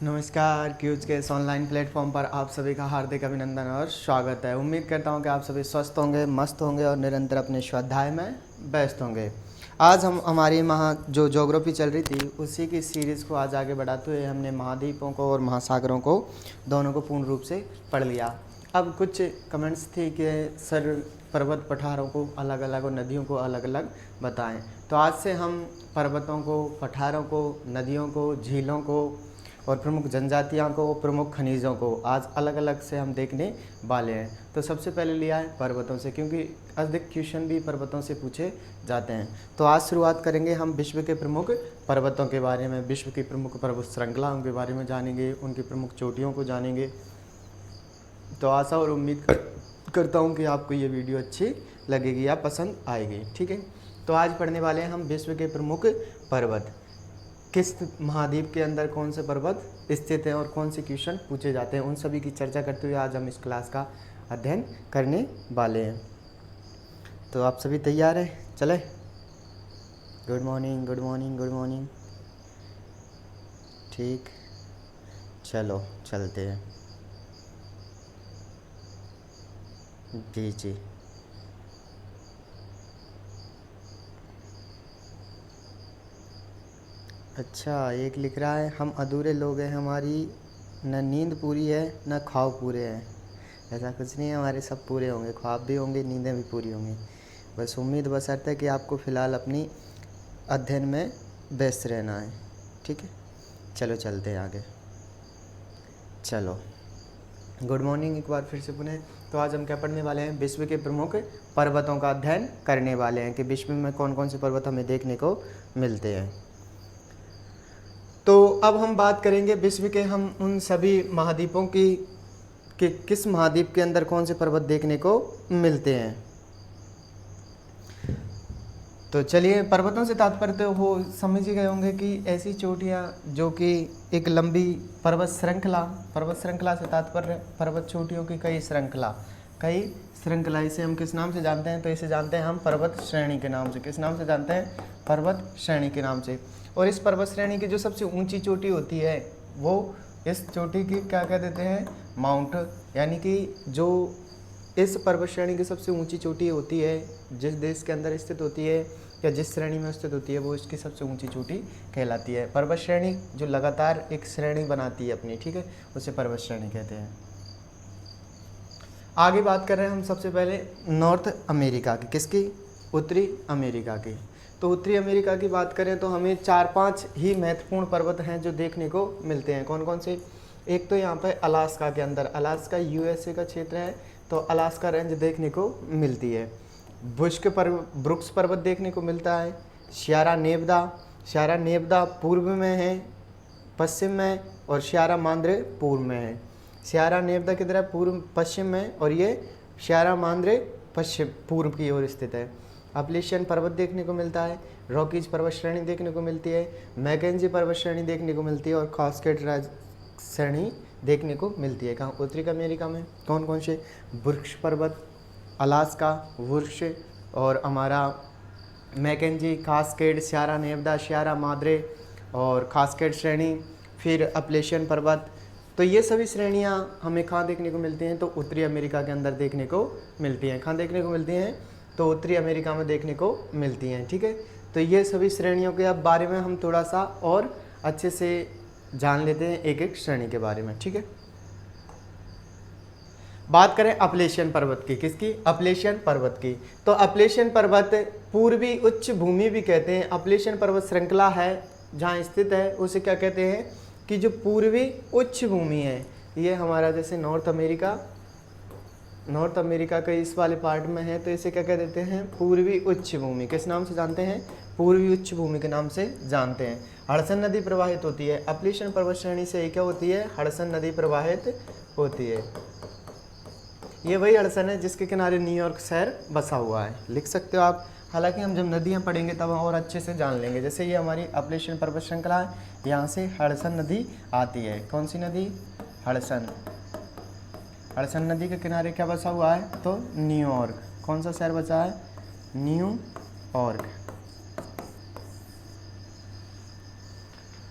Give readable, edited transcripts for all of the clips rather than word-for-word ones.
नमस्कार, क्यूज के इस ऑनलाइन प्लेटफॉर्म पर आप सभी का हार्दिक अभिनंदन और स्वागत है। उम्मीद करता हूं कि आप सभी स्वस्थ होंगे, मस्त होंगे और निरंतर अपने स्वाध्याय में व्यस्त होंगे। आज हम हमारी जो ज्योग्राफी चल रही थी उसी की सीरीज़ को आज आगे बढ़ाते हुए हमने महाद्वीपों को और महासागरों को दोनों को पूर्ण रूप से पढ़ लिया। अब कुछ कमेंट्स थे कि सर पर्वत पठारों को अलग अलग और नदियों को अलग अलग बताएं। तो आज से हम पर्वतों को, पठारों को, नदियों को, झीलों को और प्रमुख जनजातियों को, प्रमुख खनिजों को आज अलग अलग से हम देखने वाले हैं। तो सबसे पहले लिया है पर्वतों से, क्योंकि अधिक क्वेश्चन भी पर्वतों से पूछे जाते हैं। तो आज शुरुआत करेंगे हम विश्व के प्रमुख पर्वतों के बारे में, विश्व की प्रमुख पर्वत श्रृंखलाओं के बारे में जानेंगे, उनकी प्रमुख चोटियों को जानेंगे। तो आशा और उम्मीद करता हूँ कि आपको ये वीडियो अच्छी लगेगी या पसंद आएगी। ठीक है, तो आज पढ़ने वाले हैं हम विश्व के प्रमुख पर्वत। किस महाद्वीप के अंदर कौन से पर्वत स्थित हैं और कौन से क्वेश्चन पूछे जाते हैं, उन सभी की चर्चा करते हुए आज हम इस क्लास का अध्ययन करने वाले हैं। तो आप सभी तैयार हैं? चले। Good morning, good morning, good morning. ठीक, चलो चलते हैं। जी जी, अच्छा, एक लिख रहा है हम अधूरे लोग हैं, हमारी न नींद पूरी है न ख्वाब पूरे हैं। ऐसा कुछ नहीं है, हमारे सब पूरे होंगे, ख्वाब भी होंगे, नींदें भी पूरी होंगी। बस उम्मीद बशर्ते कि आपको फ़िलहाल अपनी अध्ययन में व्यस्त रहना है। ठीक है, चलो चलते हैं आगे। चलो, गुड मॉर्निंग एक बार फिर से पुनः। तो आज हम क्या पढ़ने वाले हैं? विश्व के प्रमुख पर्वतों का अध्ययन करने वाले हैं कि विश्व में कौन कौन से पर्वत हमें देखने को मिलते हैं। तो अब हम बात करेंगे विश्व के हम उन सभी महाद्वीपों की कि किस महाद्वीप के अंदर कौन से पर्वत देखने को मिलते हैं। तो चलिए, पर्वतों से तात्पर्य तो हो समझ ही गए होंगे कि ऐसी चोटियाँ जो कि एक लंबी पर्वत श्रृंखला से तात्पर्य पर्वत चोटियों की कई श्रृंखला। इसे हम किस नाम से जानते हैं? तो इसे जानते हैं हम पर्वत श्रेणी के नाम से। किस नाम से जानते हैं? पर्वत श्रेणी के नाम से। और इस पर्वत श्रेणी की जो सबसे ऊंची चोटी होती है वो इस चोटी की क्या कह देते हैं? माउंट। यानी कि जो इस पर्वत श्रेणी की सबसे ऊंची चोटी होती है, जिस देश के अंदर स्थित होती है या जिस श्रेणी में स्थित होती है, वो इसकी सबसे ऊंची चोटी कहलाती है। पर्वत श्रेणी जो लगातार एक श्रेणी बनाती है अपनी, ठीक है, उसे पर्वत श्रेणी कहते हैं। आगे बात कर रहे हैं हम सबसे पहले नॉर्थ अमेरिका की। किसकी? उत्तरी अमेरिका की। तो उत्तरी अमेरिका की बात करें तो हमें 4-5 ही महत्वपूर्ण पर्वत हैं जो देखने को मिलते हैं। कौन कौन से? एक तो यहाँ पर अलास्का के अंदर, अलास्का यूएसए का क्षेत्र है, तो अलास्का रेंज देखने को मिलती है। ब्रुक्स पर्वत देखने को मिलता है। सियरा नेवदा पूर्व में है, पश्चिम में, और सियरा मांद्रे पूर्व में है। सियरा नेवदा की तरफ पूर्व पश्चिम में और ये सियरा मांद्रे पश्चिम पूर्व की ओर स्थित है। अपलेशियन पर्वत देखने को मिलता है। रॉकीज पर्वत श्रेणी देखने को मिलती है। मैकेंजी पर्वत श्रेणी देखने को मिलती है और कास्केड श्रेणी देखने को मिलती है। कहाँ? उत्तरी अमेरिका में। कौन कौन से? वृक्ष पर्वत, अलास्का वृक्ष, और हमारा Mackenzie, Cascade, Sierra Nevada, Sierra Madre और कास्केड श्रेणी, फिर अपलेशियन पर्वत। तो ये सभी श्रेणियाँ हमें कहाँ देखने को मिलती हैं? तो उत्तरी अमेरिका के अंदर देखने को मिलती हैं। कहाँ देखने को मिलती हैं? तो उत्तरी अमेरिका में देखने को मिलती हैं। ठीक है, तो ये सभी श्रेणियों के अब बारे में हम थोड़ा सा और अच्छे से जान लेते हैं एक एक श्रेणी के बारे में। ठीक है, बात करें अपलेशियन पर्वत की। किसकी? अपलेशियन पर्वत की। तो अपलेशियन पर्वत पूर्वी उच्च भूमि भी कहते हैं। अपलेशियन पर्वत श्रृंखला है जहाँ स्थित है उसे क्या कहते हैं? कि जो पूर्वी उच्च भूमि है, ये हमारा जैसे नॉर्थ अमेरिका के इस वाले पार्ट में है, तो इसे क्या कह देते हैं? पूर्वी उच्च भूमि। किस नाम से जानते हैं? पूर्वी उच्च भूमि के नाम से जानते हैं। हडसन नदी प्रवाहित होती है अपलेशियन पर्वत श्रेणी से। क्या होती है? हडसन नदी प्रवाहित होती है। ये वही हडसन है जिसके किनारे न्यूयॉर्क शहर बसा हुआ है। लिख सकते हो आप। हालांकि हम जब नदियाँ पढ़ेंगे तब हम और अच्छे से जान लेंगे। जैसे ये हमारी अपलेशियन पर्वत श्रृंखला है, यहाँ से हडसन नदी आती है। कौन सी नदी? हडसन नदी के किनारे क्या बसा हुआ है? तो न्यूयॉर्क। कौन सा शहर बचा है? न्यूयॉर्क।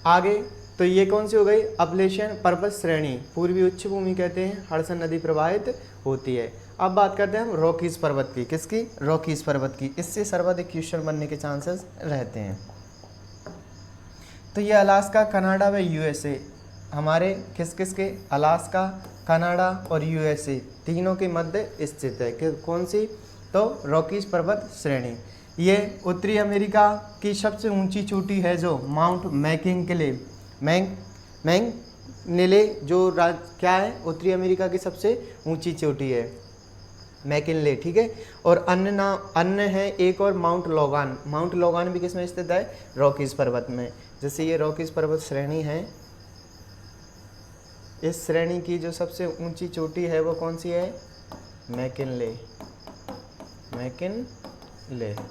आगे तो ये कौन सी हो गई, अपलेशियन पर्वत श्रेणी, पूर्वी उच्च भूमि कहते हैं, हडसन नदी प्रवाहित होती है। अब बात करते हैं हम रॉकीज पर्वत की, किसकी, रॉकीज पर्वत की। इससे सर्वाधिक क्वेश्चन बनने के चांसेस रहते हैं। तो ये अलास्का, कनाडा व यूएसए, हमारे किस किस के, अलास्का, कनाडा और यूएसए तीनों के मध्य स्थित है। कौन सी, तो रॉकीज पर्वत श्रेणी। ये उत्तरी अमेरिका की सबसे ऊंची चोटी है जो माउंट मैकिंले, मैकिंले जो क्या है, उत्तरी अमेरिका की सबसे ऊंची चोटी है मैकिंले, ठीक है। और अन्य है एक और माउंट लोगान, माउंट लोगान भी किस में स्थित है, रॉकीज पर्वत में। जैसे ये रॉकीज पर्वत श्रेणी है, इस श्रेणी की जो सबसे ऊंची चोटी है वो कौन सी है, मैकिंले,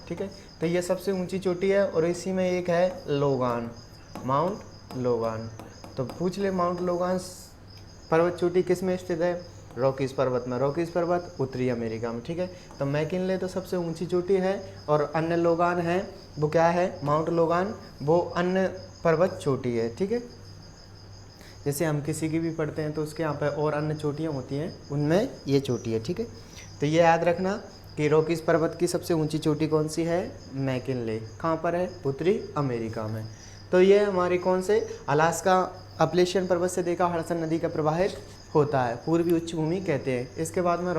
ठीक है। तो ये सबसे ऊंची चोटी है और इसी में एक है लोगान, माउंट लोगान। तो पूछ ले माउंट लोगान पर्वत चोटी किस में स्थित है, रॉकीज पर्वत में। रॉकीज पर्वत उत्तरी अमेरिका में, ठीक है। तो मैकिंले तो सबसे ऊंची चोटी है और अन्य लोगान है वो क्या है, माउंट लोगान, वो अन्य पर्वत चोटी है, ठीक है। जैसे हम किसी की भी पढ़ते हैं तो उसके यहाँ पर और अन्य चोटियाँ होती हैं, उनमें ये चोटी है, ठीक है। तो ये याद रखना कि रॉकीज पर्वत की सबसे ऊंची चोटी कौन सी है, मैकिंले। कहाँ पर है, उत्तरी अमेरिका में। तो ये हमारी कौन से, अलास्का अपलेशियन पर्वत से देखा हडसन नदी का प्रवाहित होता है, पूर्वी उच्च भूमि कहते हैं। इसके बाद में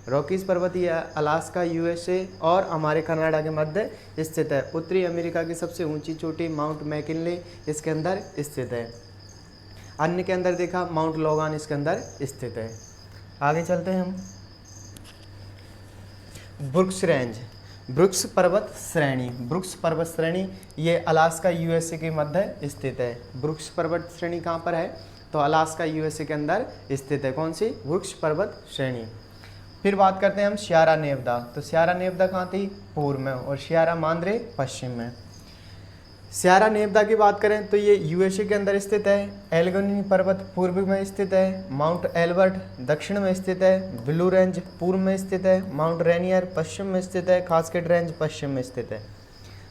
रॉकीज पर्वत ये अलास्का, यूएसए और हमारे कनाडा के मध्य स्थित है। उत्तरी अमेरिका की सबसे ऊंची चोटी माउंट मैकिंले इसके अंदर स्थित है। अन्य के अंदर देखा माउंट लोगान इसके अंदर स्थित है। आगे चलते हैं हम, ब्रुक्स रेंज, ब्रुक्स पर्वत श्रेणी, ये अलास्का यूएसए के मध्य स्थित है। ब्रुक्स पर्वत श्रेणी कहाँ पर है, तो अलास्का यूएसए के अंदर स्थित है। कौन सी, ब्रुक्स पर्वत श्रेणी। फिर बात करते हैं हम सियरा नेवादा। तो सियरा नेवादा कहाँ थी, पूर्व में, और सियरा मांद्रे पश्चिम में। सियरा नेवादा की बात करें तो ये यूएसए के अंदर स्थित है। एल्गोनी पर्वत पूर्व में स्थित है। माउंट एल्बर्ट दक्षिण में स्थित है। ब्लू रेंज पूर्व में स्थित है। माउंट रेनियर पश्चिम में स्थित है। कास्केड रेंज पश्चिम में स्थित है।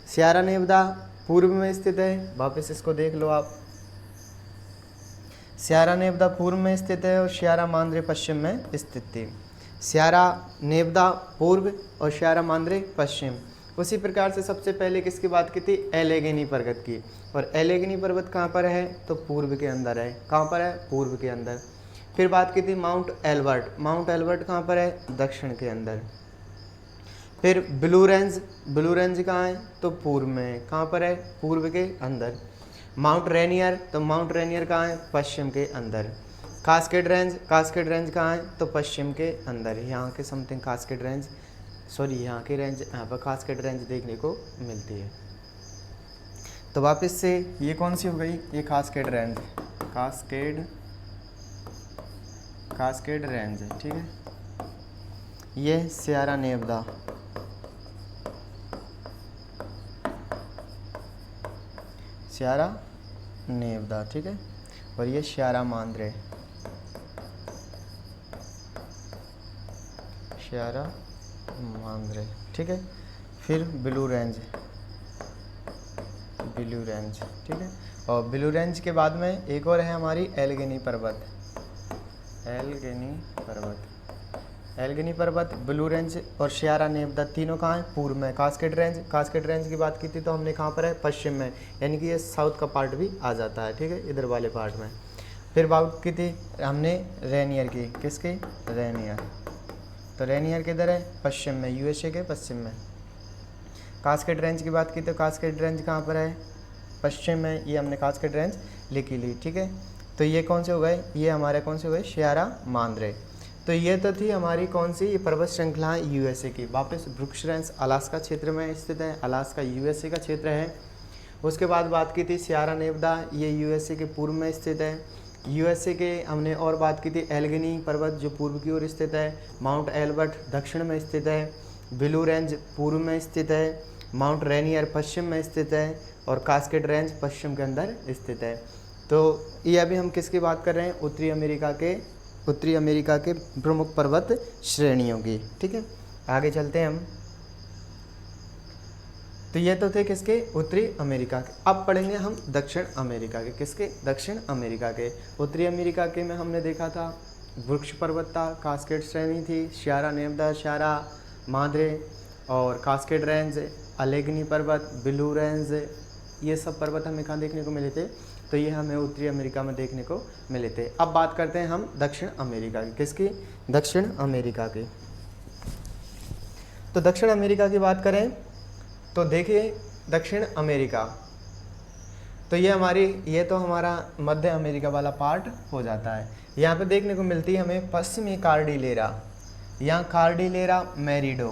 सियरा नेवादा पूर्व में स्थित है, वापस इसको देख लो आप। सियरा नेवादा पूर्व में स्थित है और सियरा मांद्रे पश्चिम में स्थित थी। सियरा नेवादा पूर्व और सियरा मांद्रे पश्चिम। उसी प्रकार से सबसे पहले किसकी बात की थी, एलेगनी पर्वत की। और एलेगनी पर्वत कहाँ पर है, तो पूर्व के अंदर है। कहाँ पर है, पूर्व के अंदर। फिर बात की थी माउंट एल्बर्ट कहाँ पर है, दक्षिण के अंदर। फिर ब्लू रेंज कहाँ है, तो पूर्व में। कहाँ पर है, पूर्व के अंदर। माउंट रेनियर कहाँ है, पश्चिम के अंदर। कास्केड रेंज कहाँ है, तो पश्चिम के अंदर। यहाँ के समथिंग कास्केड रेंज, यहाँ की रेंज, यहाँ पर कास्केड रेंज देखने को मिलती है। तो वापस से ये कौन सी हो गई, ये कास्केड रेंज है, ठीक है। ये सियरा नेवादा, ठीक है। और ये सियरा मांद्रे, ठीक है। फिर ब्लू रेंज, ठीक है। और ब्लू रेंज के बाद में एक और है हमारी एल्गनी पर्वत, ब्लू रेंज और सियरा नेवादा तीनों कहाँ हैं, पूर्व में। कास्केड रेंज की बात की थी तो हमने कहाँ पर है, पश्चिम में, यानी कि ये साउथ का पार्ट भी आ जाता है, ठीक है, इधर वाले पार्ट में। फिर बात की थी हमने रेनियर की, किसकी, रेनियर। तो रेनियर किधर है, पश्चिम में, यूएसए के पश्चिम में। कास्केड रेंज की बात की तो कास्केड रेंज कहाँ पर है, पश्चिम में। ये हमने कास्केड रेंज लिखी ली, ठीक है। तो ये कौन से हो गए, ये हमारे कौन से हो गए, सियरा मांद्रे। तो ये तो थी हमारी कौन सी, ये पर्वत श्रृंखला यूएसए की। वापस ब्रुक्स रेंज अलास्का क्षेत्र में स्थित है, अलास्का यूएसए का क्षेत्र है। उसके बाद बात की थी सियरा नेवादा, ये यूएसए के पूर्व में स्थित है। यूएसए के हमने और बात की थी एल्गनी पर्वत जो पूर्व की ओर स्थित है। माउंट एल्बर्ट दक्षिण में स्थित है। ब्लू रेंज पूर्व में स्थित है। माउंट रेनियर पश्चिम में स्थित है और कास्केड रेंज पश्चिम के अंदर स्थित है। तो ये अभी हम किसकी बात कर रहे हैं, उत्तरी अमेरिका के प्रमुख पर्वत श्रेणियों की, ठीक है। आगे चलते हैं हम। तो ये तो थे किसके, उत्तरी अमेरिका के। अब पढ़ेंगे हम दक्षिण अमेरिका के, किसके, दक्षिण अमेरिका के। उत्तरी अमेरिका के में हमने देखा था वृक्ष पर्वत था, कास्केड श्रेणी थी, सियरा नेवादा, सियरा माद्रे और कास्केड रेंज, अलेगनी पर्वत, ब्लू रेंज, ये सब पर्वत हमें कहाँ देखने को मिले थे, तो ये हमें उत्तरी अमेरिका में देखने को मिले थे। अब बात करते हैं हम दक्षिण अमेरिका की, किसकी, दक्षिण अमेरिका की। तो दक्षिण अमेरिका की बात करें तो देखिए दक्षिण अमेरिका, तो ये तो हमारा मध्य अमेरिका वाला पार्ट हो जाता है। यहाँ पे देखने को मिलती है हमें पश्चिमी कार्डिलेरा, यहाँ कार्डिलेरा मैरिडो,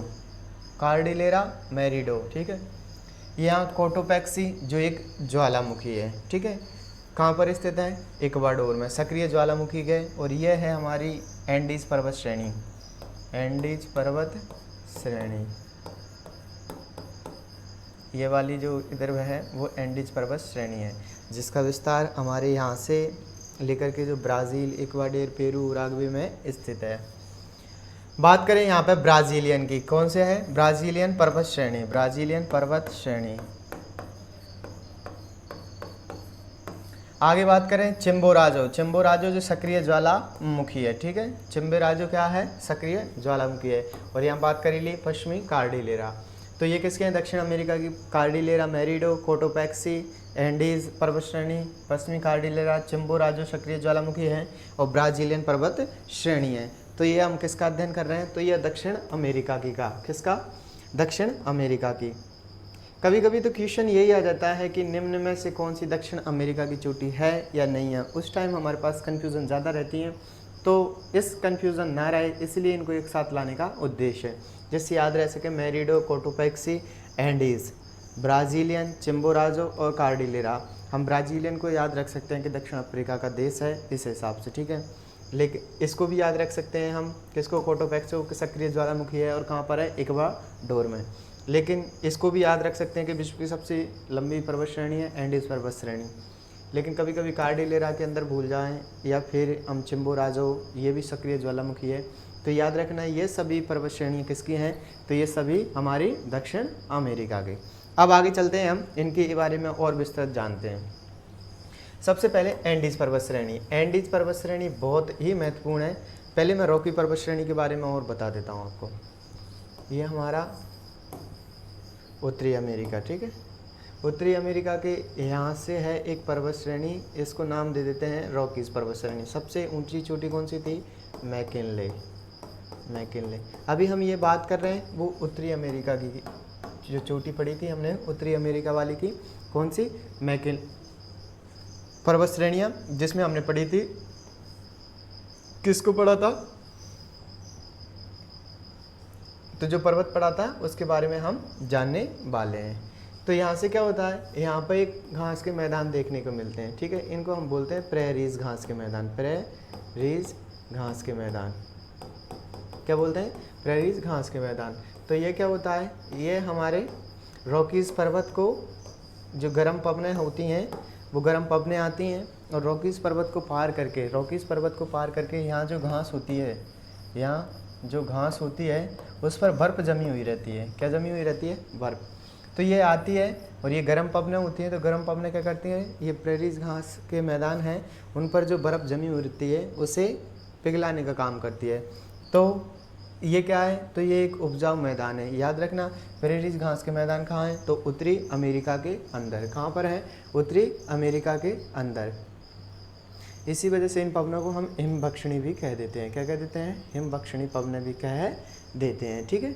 कार्डिलेरा मैरिडो, ठीक है। यहाँ कोटोपैक्सी जो एक ज्वालामुखी है, ठीक है, कहाँ पर स्थित है, इक्वाडोर में सक्रिय ज्वालामुखी है। और यह है हमारी एंडीज पर्वत श्रेणी, एंडीज पर्वत श्रेणी, ये वाली जो इधर है वो एंडीज पर्वत श्रेणी है, जिसका विस्तार हमारे यहाँ से लेकर के जो ब्राज़ील, इक्वाडोर, पेरू, उरुग्वे में स्थित है। बात करें यहाँ पे ब्राज़ीलियन की, कौन से है, ब्राज़ीलियन पर्वत श्रेणी, ब्राज़ीलियन पर्वत श्रेणी। आगे बात करें चिम्बोराजो, चिम्बोराजो जो सक्रिय ज्वालामुखी है, ठीक है, चिम्बोराजो क्या है, सक्रिय ज्वालामुखी है। और यहाँ बात करी ली पश्चिमी कार्डिलेरा, तो ये किसके हैं, दक्षिण अमेरिका की, कार्डिलेरा मैरिडो, कोटोपैक्सी, एंडीज पर्वत श्रेणी, पश्चिमी कार्डिलेरा, चिम्बोराजो सक्रिय ज्वालामुखी है और ब्राज़ीलियन पर्वत श्रेणी है। तो ये हम किसका अध्ययन कर रहे हैं, तो ये दक्षिण अमेरिका की का, किसका, दक्षिण अमेरिका की। कभी कभी तो क्वेश्चन यही आ जाता है कि निम्न में से कौन सी दक्षिण अमेरिका की चोटी है या नहीं है, उस टाइम हमारे पास कन्फ्यूज़न ज़्यादा रहती है। तो इस कन्फ्यूज़न ना रहे इसलिए इनको एक साथ लाने का उद्देश्य है, जिससे याद रह सके मैरिडो, कोटोपैक्सी, एंडीज, ब्राज़ीलियन, चिम्बोराजो और कार्डिलेरा। हम ब्राज़ीलियन को याद रख सकते हैं कि दक्षिण अफ्रीका का देश है इस हिसाब से, ठीक है। लेकिन इसको भी याद रख सकते हैं हम, किसको, कोटोपैक्सी सक्रिय ज्वालामुखी है और कहाँ पर है, इक्वाडोर में। लेकिन इसको भी याद रख सकते हैं कि विश्व की सबसे लंबी पर्वत श्रेणी है एंडीज पर्वत श्रेणी। लेकिन कभी कभी कार्डिलेरा के अंदर भूल जाएं या फिर हम चिम्बोराजो, ये भी सक्रिय ज्वालामुखी है, तो याद रखना ये सभी पर्वत श्रेणियाँ किसकी हैं, तो ये सभी हमारी दक्षिण अमेरिका की। अब आगे चलते हैं, हम इनके बारे में और विस्तृत जानते हैं। सबसे पहले एंडीज पर्वत श्रेणी, एंडीज पर्वत श्रेणी बहुत ही महत्वपूर्ण है। पहले मैं रॉकी पर्वत श्रेणी के बारे में और बता देता हूँ आपको। ये हमारा उत्तरी अमेरिका, ठीक है, उत्तरी अमेरिका के यहाँ से है एक पर्वत श्रेणी, इसको नाम दे देते हैं रॉकीज पर्वत श्रेणी। सबसे ऊंची चोटी कौन सी थी, मैकिनले, मैकिनले। अभी हम ये बात कर रहे हैं वो उत्तरी अमेरिका की, जो चोटी पड़ी थी हमने उत्तरी अमेरिका वाली की, कौन सी, मैकिन पर्वत श्रेणियाँ, जिसमें हमने पढ़ी थी, किसको पढ़ा था, तो जो पर्वत पड़ा था उसके बारे में हम जानने वाले हैं। तो यहाँ से क्या होता है, यहाँ पर एक घास के मैदान देखने को मिलते हैं, ठीक है, इनको हम बोलते हैं प्रेरीज घास के मैदान, प्रेरीज घास के मैदान, क्या बोलते हैं, प्रेरीज घास के मैदान। तो ये क्या होता है, ये हमारे रॉकीज़ पर्वत को, जो गर्म पवनें होती हैं वो गर्म पवनें आती हैं और रॉकीज़ पर्वत को पार करके, रॉकीज़ पर्वत को पार करके यहाँ जो घास होती है, यहाँ जो घास होती है उस पर बर्फ़ जमी हुई रहती है, क्या जमी हुई रहती है, बर्फ़। तो ये आती है और ये गर्म पवनें होती हैं, तो गर्म पवनें क्या करती हैं, ये प्रेरीज घास के मैदान हैं उन पर जो बर्फ़ जमी हुई रहती है उसे पिघलाने का काम करती है। तो ये क्या है, तो ये एक उपजाऊ मैदान है। याद रखना प्रेरीज घास के मैदान कहाँ हैं, तो उत्तरी अमेरिका के अंदर, कहाँ पर है, उत्तरी अमेरिका के अंदर। इसी वजह से इन पवनों को हम हिमभक्षणी भी कह देते हैं, क्या कह देते हैं, हिमभक्षणी पवनें भी कह देते हैं, ठीक है।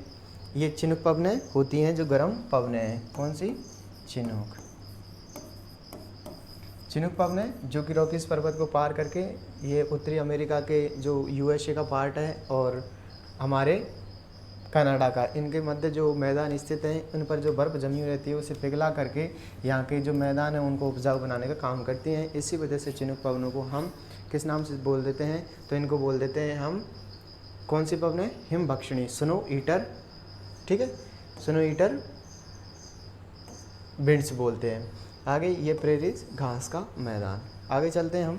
ये चिनुक पवनें होती हैं जो गर्म पवनें हैं, कौन सी, चिनुक, चिनुक पवनें जो कि रॉकीज पर्वत को पार करके ये उत्तरी अमेरिका के जो यूएसए का पार्ट है और हमारे कनाडा का, इनके मध्य जो मैदान स्थित हैं उन पर जो बर्फ़ जमी हुई रहती है उसे पिघला करके यहाँ के जो मैदान है उनको उपजाऊ बनाने का काम करती हैं। इसी वजह से चिनुक पवनों को हम किस नाम से बोल देते हैं, तो इनको बोल देते हैं हम, कौन सी पवनें, हिमभक्षणी, स्नो ईटर, ठीक है, स्नो ईटर विंड्स बोलते हैं। आगे ये प्रेरीज घास का मैदान। आगे चलते हैं,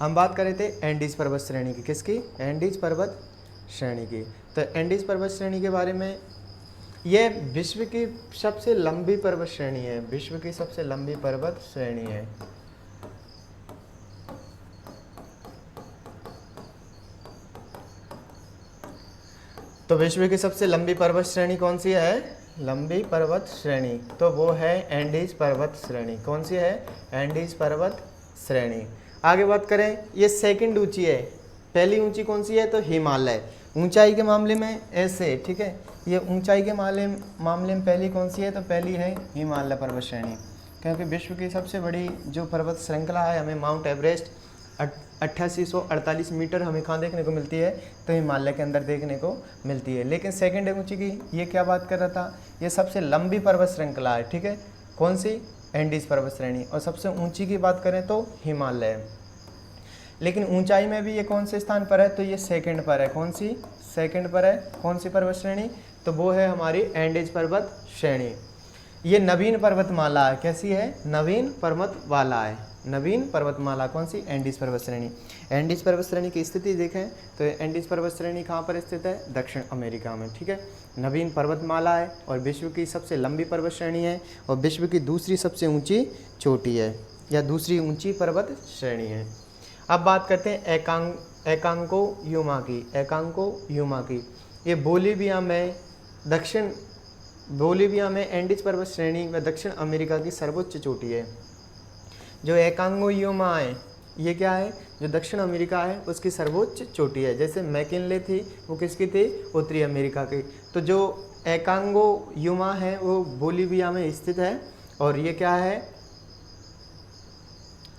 हम बात कर रहे थे एंडीज पर्वत श्रेणी की, किसकी, एंडीज पर्वत श्रेणी की। तो एंडीज पर्वत श्रेणी के बारे में ये विश्व की सबसे लंबी पर्वत श्रेणी है, विश्व की सबसे लंबी पर्वत श्रेणी है। तो विश्व की सबसे लंबी पर्वत श्रेणी कौन सी है? लंबी पर्वत श्रेणी, तो वो है एंडीज पर्वत श्रेणी। कौन सी है? एंडीज पर्वत श्रेणी। आगे बात करें, ये सेकंड ऊंची है, पहली ऊंची कौन सी है? तो हिमालय। ऊंचाई के मामले में ऐसे, ठीक है, ये ऊंचाई के मामले में पहली कौन सी है? तो पहली है हिमालय पर्वत श्रेणी, क्योंकि विश्व की सबसे बड़ी जो पर्वत श्रृंखला है, हमें माउंट एवरेस्ट 8848 मीटर हमें कहाँ देखने को मिलती है? तो हिमालय के अंदर देखने को मिलती है। लेकिन सेकंड ऊंची की ये क्या बात कर रहा था? ये सबसे लंबी पर्वत श्रृंखला है, ठीक है, कौन सी? एंडीज पर्वत श्रेणी। और सबसे ऊंची की बात करें तो हिमालय। लेकिन ऊंचाई में भी ये कौन से स्थान पर है? तो ये सेकंड पर है। कौन सी? सेकंड पर है। कौन सी पर्वत श्रेणी? तो वो है हमारी एंडीज पर्वत श्रेणी। ये नवीन पर्वतमाला है। कैसी है? नवीन पर्वतमाला है। नवीन पर्वतमाला कौन सी? एंडीज पर्वत श्रेणी। एंडीज पर्वत श्रेणी की स्थिति देखें तो एंडीज पर्वत श्रेणी कहाँ पर स्थित है? दक्षिण अमेरिका में, ठीक है। नवीन पर्वतमाला है और विश्व की सबसे लंबी पर्वत श्रेणी है और विश्व की दूसरी सबसे ऊंची चोटी है या दूसरी ऊंची पर्वत श्रेणी है। अब बात करते हैं एकांकोयुमा की। एकांकोयुमा की ये बोलीविया में एंडीज पर्वत श्रेणी व दक्षिण अमेरिका की सर्वोच्च चोटी है। जो एकांकोयुमा है ये क्या है? जो दक्षिण अमेरिका है उसकी सर्वोच्च चोटी है। जैसे मैकिनले थी वो किसकी थी? उत्तरी अमेरिका की। तो जो एकांकोयुमा है वो बोलीविया में स्थित है और ये क्या है?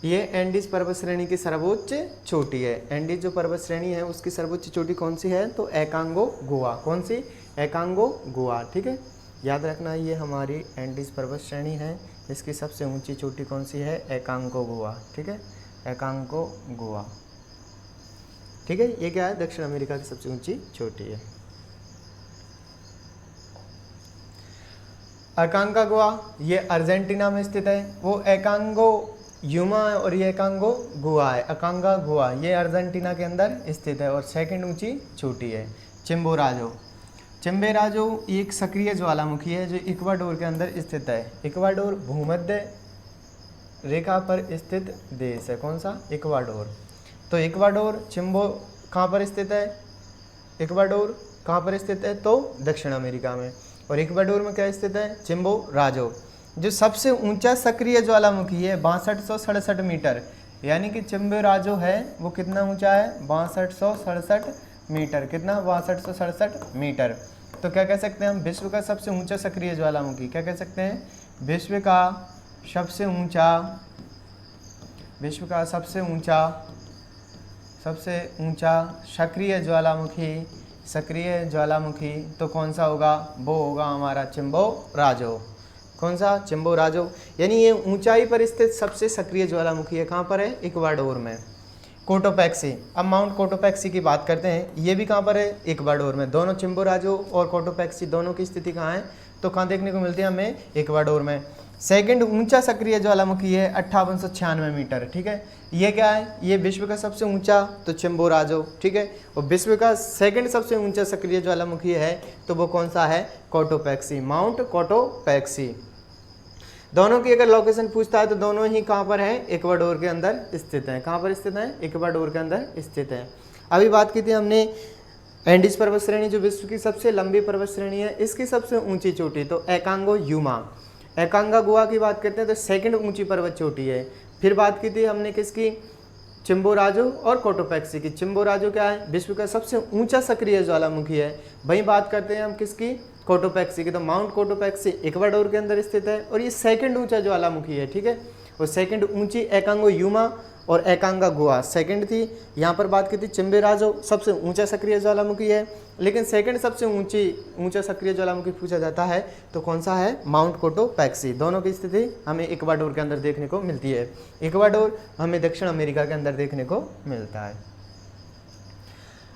ये एंडीज पर्वत श्रेणी की सर्वोच्च चोटी है। एंडीज जो पर्वत श्रेणी है उसकी सर्वोच्च चोटी कौन सी है? तो एकांकोगुआ। कौन सी? एकांकोगुआ, ठीक है, याद रखना ये हमारी एंडीज पर्वत श्रेणी है, इसकी सबसे ऊंची चोटी कौन सी है? एकांकोगुआ, ठीक है, एकांकोगुआ, ठीक है। ये क्या है? दक्षिण अमेरिका की सबसे ऊंची चोटी है। एकांकोगुआ ये अर्जेंटीना में स्थित है। वो एकांकोयुमा और ये एकांकोगुआ है। एकांकोगुआ ये अर्जेंटीना के अंदर स्थित है और सेकंड ऊंची चोटी है। चिम्बोराजो। चिम्बोराजो एक सक्रिय ज्वालामुखी है जो इक्वाडोर के अंदर स्थित है। इक्वाडोर भूमध्य रेखा पर स्थित देश है। कौन सा? इक्वाडोर। तो इक्वाडोर कहाँ पर स्थित है? इक्वाडोर कहाँ पर स्थित है? तो दक्षिण अमेरिका में। और इक्वाडोर में क्या स्थित है? चिम्बोराजो, जो सबसे ऊंचा सक्रिय ज्वालामुखी है 6267 मीटर। यानी कि चिम्बोराजो है वो कितना ऊंचा है? 6267 मीटर। कितना? 6267 मीटर। तो क्या कह सकते हैं हम? विश्व का सबसे ऊंचा सक्रिय ज्वालामुखी। क्या कह सकते हैं? विश्व का सबसे ऊंचा सक्रिय ज्वालामुखी तो कौन सा होगा? वो होगा हमारा चिम्बोराजो। कौन सा? चिम्बोराजो। यानी ये ऊंचाई पर स्थित सबसे सक्रिय ज्वालामुखी है। कहाँ पर है? इक्वाडोर में। कोटोपैक्सी। अब माउंट कोटोपैक्सी की बात करते हैं। ये भी कहाँ पर है? इक्वाडोर में। दोनों चिम्बोराजो और कोटोपैक्सी दोनों की स्थिति कहाँ है? तो कहाँ देखने को मिलती है हमें? इक्वाडोर में। सेकंड ऊंचा सक्रिय ज्वालामुखी है 5896 मीटर, ठीक है। ये क्या है? ये विश्व का सबसे ऊंचा तो चिम्बोराजो, ठीक है। और विश्व का सेकंड सबसे ऊंचा सक्रिय ज्वालामुखी है तो वो कौन सा है? Cotopaxi, mount Cotopaxi. दोनों की अगर लोकेशन पूछता है तो दोनों ही कहाँ पर है? इक्वाडोर के अंदर स्थित हैं। कहाँ पर स्थित हैं? इक्वाडोर के अंदर स्थित हैं। अभी बात की थी हमने एंडीज पर्वत श्रेणी जो विश्व की सबसे लंबी पर्वत श्रेणी है, इसकी सबसे ऊंची चोटी तो एकांकोयुमा। एकांकोगुआ की बात करते हैं तो सेकंड ऊंची पर्वत चोटी है। फिर बात की थी हमने किसकी? चिम्बोराजो और कोटोपैक्सी की। चिम्बोराजो क्या है? विश्व का सबसे ऊंचा सक्रिय ज्वालामुखी है। वहीं बात करते हैं हम किसकी? कोटोपैक्सी की। तो माउंट कोटोपैक्सी इक्वाडोर के अंदर स्थित है और ये सेकंड ऊंचा ज्वालामुखी है, ठीक है। और सेकंड ऊंची एकांकोयुमा और एकांकोगुआ सेकंड थी। यहाँ पर बात की थी चिम्बोराजो सबसे ऊंचा सक्रिय ज्वालामुखी है, लेकिन सेकंड सबसे ऊंचा सक्रिय ज्वालामुखी पूछा जाता है तो कौन सा है? Mount Cotopaxi. दोनों की स्थिति हमें इक्वाडोर के अंदर देखने को मिलती है। इक्वाडोर हमें दक्षिण अमेरिका के अंदर देखने को मिलता है।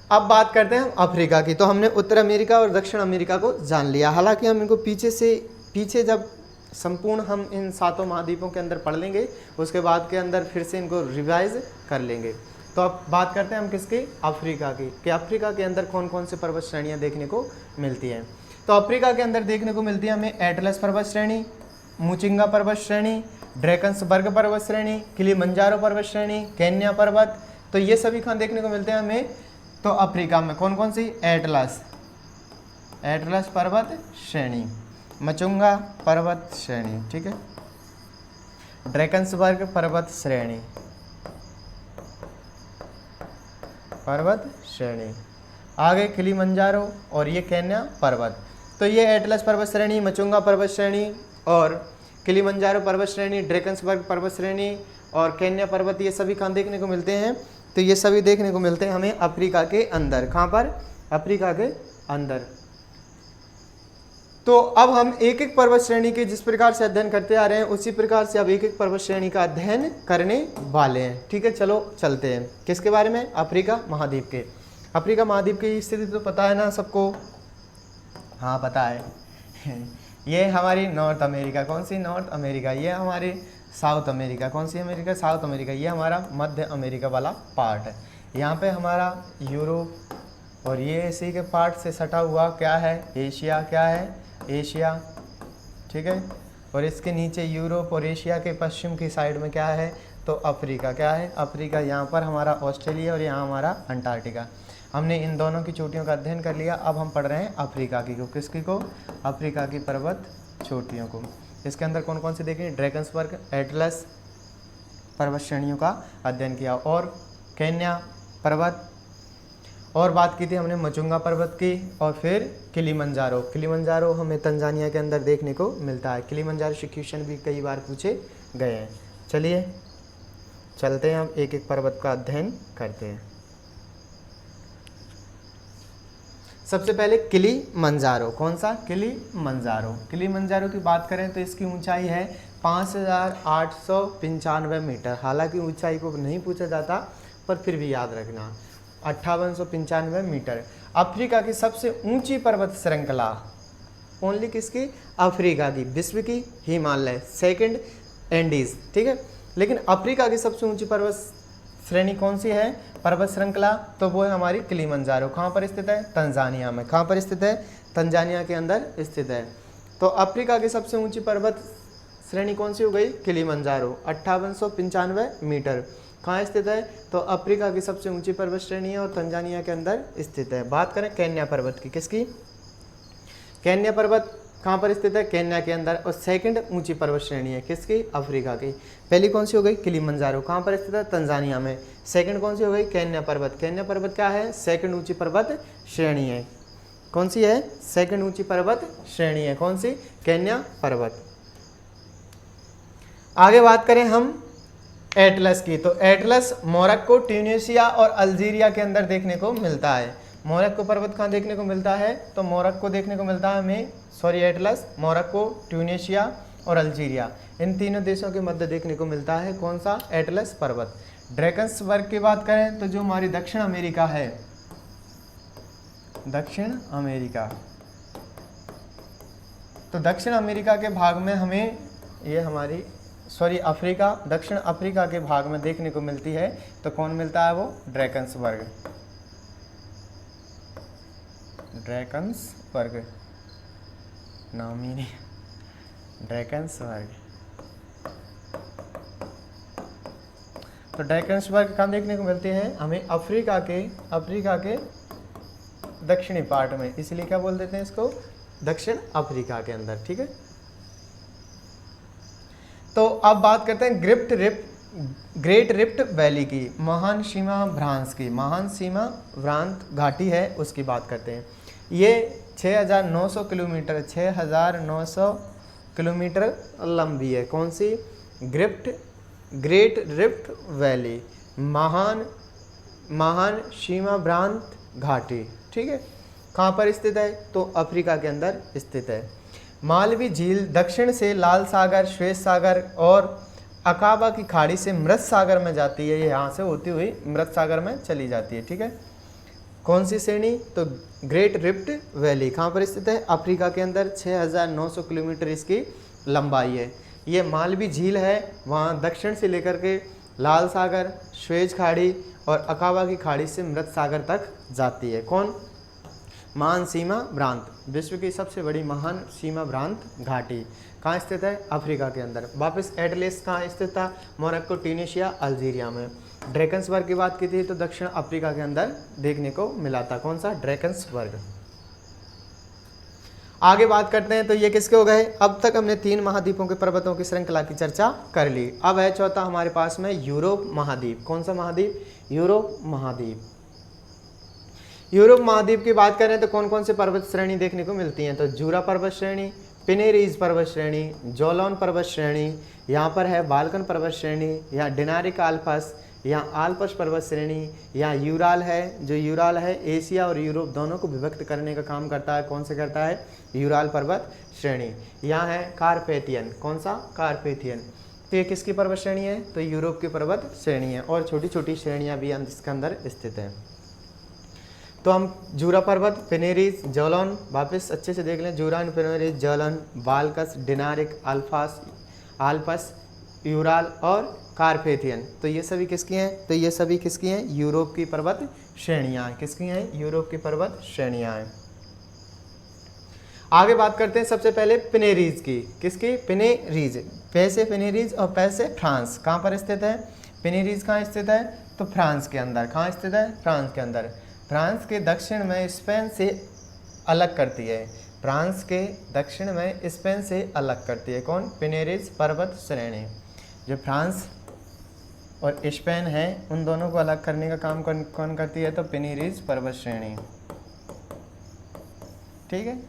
अब बात करते हैं अफ्रीका की। तो हमने उत्तर अमेरिका और दक्षिण अमेरिका को जान लिया। हालांकि हम इनको पीछे जब संपूर्ण हम इन सातों महाद्वीपों के अंदर पढ़ लेंगे उसके बाद के अंदर फिर से इनको रिवाइज कर लेंगे। तो अब बात करते हैं हम किसकी? अफ्रीका की, कि अफ्रीका के अंदर कौन कौन से पर्वत श्रेणियाँ देखने को मिलती हैं। तो अफ्रीका के अंदर देखने को मिलती है हमें एटलस पर्वत श्रेणी, मुचिंगा पर्वत श्रेणी, ड्रैकन्सबर्ग पर्वत श्रेणी, किलिमंजारो पर्वत श्रेणी, केन्या पर्वत। तो ये सभी कहाँ देखने को मिलते हैं हमें? तो अफ्रीका में कौन कौन सी? एटलस पर्वत श्रेणी, मचुंगा पर्वत श्रेणी, ठीक है, ड्रैकन्सबर्ग पर्वत श्रेणी, आगे किलिमंजारो और ये केन्या पर्वत। तो ये एटलस पर्वत श्रेणी, मचुंगा पर्वत श्रेणी और किलिमंजारो पर्वत श्रेणी, ड्रैकन्सबर्ग पर्वत श्रेणी और केन्या पर्वत, ये सभी कहाँ देखने को मिलते हैं? तो ये सभी देखने को मिलते हैं हमें अफ्रीका के अंदर। कहाँ पर? अफ्रीका के अंदर। तो अब हम एक एक पर्वत श्रेणी के जिस प्रकार से अध्ययन करते आ रहे हैं उसी प्रकार से अब एक एक पर्वत श्रेणी का अध्ययन करने वाले हैं, ठीक है। चलो चलते हैं। किसके बारे में? अफ्रीका महाद्वीप के। अफ्रीका महाद्वीप की स्थिति तो पता है ना सबको? हाँ पता है। ये हमारी नॉर्थ अमेरिका। कौन सी? North America. ये हमारी साउथ अमेरिका। कौन सी अमेरिका? South America. ये हमारा मध्य अमेरिका वाला पार्ट है। यहाँ पे हमारा यूरोप और ये इसी के पार्ट से सटा हुआ क्या है? एशिया। क्या है? एशिया, ठीक है। और इसके नीचे यूरोप और एशिया के पश्चिम की साइड में क्या है? तो अफ्रीका। क्या है? अफ्रीका। यहाँ पर हमारा ऑस्ट्रेलिया और यहाँ हमारा अंटार्कटिका। हमने इन दोनों की चोटियों का अध्ययन कर लिया। अब हम पढ़ रहे हैं अफ्रीका की को। किसकी को? अफ्रीका की पर्वत चोटियों को। इसके अंदर कौन कौन से देखें? ड्रैकन्सबर्ग, एटलस पर्वत श्रेणियों का अध्ययन किया और केन्या पर्वत, और बात की थी हमने मचुंगा पर्वत की, और फिर किलिमंजारो। किलिमंजारो हमें तंजानिया के अंदर देखने को मिलता है। किलिमंजारो से क्वेश्चन भी कई बार पूछे गए हैं। चलिए चलते हैं, हम एक एक पर्वत का अध्ययन करते हैं। सबसे पहले किलिमंजारो। कौन सा? किलिमंजारो। किलिमंजारो की बात करें तो इसकी ऊंचाई है 5895 मीटर। हालांकि ऊंचाई को नहीं पूछा जाता पर फिर भी याद रखना, 5895 मीटर। अफ्रीका की सबसे ऊंची पर्वत श्रृंखला। ओनली किसकी? अफ्रीका की। विश्व की हिमालय, सेकंड एंडीज, ठीक है। लेकिन अफ्रीका की सबसे ऊंची पर्वत श्रेणी कौन सी है? पर्वत श्रृंखला, तो वो है हमारी किलिमंजारो। कहाँ पर स्थित है? तंजानिया में। कहाँ पर स्थित है? तंजानिया के अंदर स्थित है। तो अफ्रीका की सबसे ऊंची पर्वत श्रेणी कौन सी हो गई? Kilimanjaro, 5895 metre. कहाँ स्थित है? तो अफ्रीका की सबसे ऊंची पर्वत श्रेणी है और तंजानिया के अंदर स्थित है। बात करें केन्या पर्वत की। किसकी? केन्या पर्वत कहाँ पर स्थित है? केन्या के अंदर। और सेकंड ऊंची पर्वत श्रेणी है किसकी? अफ्रीका की। पहली कौन सी हो गई? किलिमंजारो। कहाँ पर स्थित है? तंजानिया में। सेकंड कौन सी हो गई? केन्या पर्वत। केन्या पर्वत क्या है? सेकंड ऊंची पर्वत श्रेणी है। कौन सी है? सेकंड ऊंची पर्वत श्रेणी है। कौन सी? केन्या पर्वत। आगे बात करें हम एटलस की, तो एटलस मोरक्को, ट्यूनीशिया और अल्जीरिया के अंदर देखने को मिलता है। मोरक्को पर्वत कहाँ देखने को मिलता है? तो मोरक्को देखने को मिलता है हमें, एटलस मोरक्को, ट्यूनीशिया और अल्जीरिया, इन तीनों देशों के मध्य देखने को मिलता है। कौन सा? एटलस पर्वत। ड्रैकन्सबर्ग की बात करें तो जो हमारी दक्षिण अमेरिका है, दक्षिण अमेरिका, तो दक्षिण अमेरिका के भाग में हमें ये हमारी अफ्रीका, दक्षिण अफ्रीका के भाग में देखने को मिलती है। तो कौन मिलता है? वो ड्रैकन्सबर्ग। ड्रैकन्सबर्ग नाम ही नहीं, ड्रैकन्सबर्ग। तो ड्रैकन्सबर्ग कहाँ देखने को मिलती है? हमें अफ्रीका के दक्षिणी पार्ट में, इसलिए क्या बोल देते हैं इसको? दक्षिण अफ्रीका के अंदर, ठीक है। तो अब बात करते हैं ग्रेट रिफ्ट वैली की, महान सीमा भ्रांस की। महान सीमा भ्रांत घाटी है उसकी बात करते हैं। ये 6900 किलोमीटर 6900 किलोमीटर लंबी है। कौन सी? ग्रेट रिफ्ट वैली, महान सीमा भ्रांत घाटी, ठीक है। कहाँ पर स्थित है? तो अफ्रीका के अंदर स्थित है। मालवी झील दक्षिण से लाल सागर, श्वेत सागर और अकाबा की खाड़ी से मृत सागर में जाती है। ये यहाँ से होती हुई मृत सागर में चली जाती है, ठीक है। कौन सी श्रेणी? तो ग्रेट रिफ्ट वैली। कहाँ पर स्थित है? अफ्रीका के अंदर। 6900 किलोमीटर इसकी लंबाई है। ये मालवी झील है, वहाँ दक्षिण से लेकर के लाल सागर, श्वेत खाड़ी और अकाबा की खाड़ी से मृत सागर तक जाती है। कौन? महान सीमा भ्रांत विश्व की सबसे बड़ी महान सीमा भ्रांत घाटी कहाँ स्थित है? अफ्रीका के अंदर। वापस एटलस कहाँ स्थित था? मोरक्को, ट्यूनीशिया, अल्जीरिया में। ड्रैकन्सबर्ग की बात की थी तो दक्षिण अफ्रीका के अंदर देखने को मिला था। कौन सा? ड्रैकन्सबर्ग। आगे बात करते हैं तो ये किसके हो गए? अब तक हमने 3 महाद्वीपों के पर्वतों की श्रृंखला की चर्चा कर ली। अब है चौथा हमारे पास में यूरोप महाद्वीप। कौन सा महाद्वीप? यूरोप महाद्वीप। यूरोप महाद्वीप की बात करें तो कौन कौन से पर्वत श्रेणी देखने को मिलती हैं? तो जूरा पर्वत श्रेणी, पिनेरीज पर्वत श्रेणी, जोलोन पर्वत श्रेणी, यहाँ पर है बाल्कन पर्वत श्रेणी, या डिनारिक आल्पस, यहाँ आल्पस पर्वत श्रेणी, यहाँ यूराल है। जो यूराल है एशिया और यूरोप दोनों को विभक्त करने का काम करता है। कौन से करता है? यूराल पर्वत श्रेणी। यहाँ है कारपेथियन। कौन सा? कारपेथियन। तो ये किसकी पर्वत श्रेणी है? तो यूरोप की पर्वत श्रेणी है, और छोटी छोटी श्रेणियाँ भी इसके अंदर स्थित हैं। तो हम जूरा पर्वत, पिनेरीज, जोलोन, वापस अच्छे से देख लें, जूरा, पिनेरीज, जोलोन, बाल्कस, डिनारिक, आल्पस, यूराल और कारपेथियन। तो ये सभी किसकी हैं? तो ये सभी किसकी हैं? यूरोप की पर्वत श्रेणियाँ हैं। किसकी हैं? यूरोप की पर्वत श्रेणियाँ हैं। आगे बात करते हैं सबसे पहले पिनेरीज की। किसकी? पिनेरीज। पैसे पिनेरीज और पैसे फ्रांस कहाँ पर स्थित है? पिनेरीज कहाँ स्थित है? तो फ्रांस के अंदर। कहाँ स्थित है? फ्रांस के अंदर। फ्रांस के दक्षिण में स्पेन से अलग करती है। फ्रांस के दक्षिण में स्पेन से अलग करती है। कौन? पिनेरीज पर्वत श्रेणी। जो फ्रांस और स्पेन है उन दोनों को अलग करने का काम कौन करती है? तो पिनेरीज पर्वत श्रेणी। ठीक है।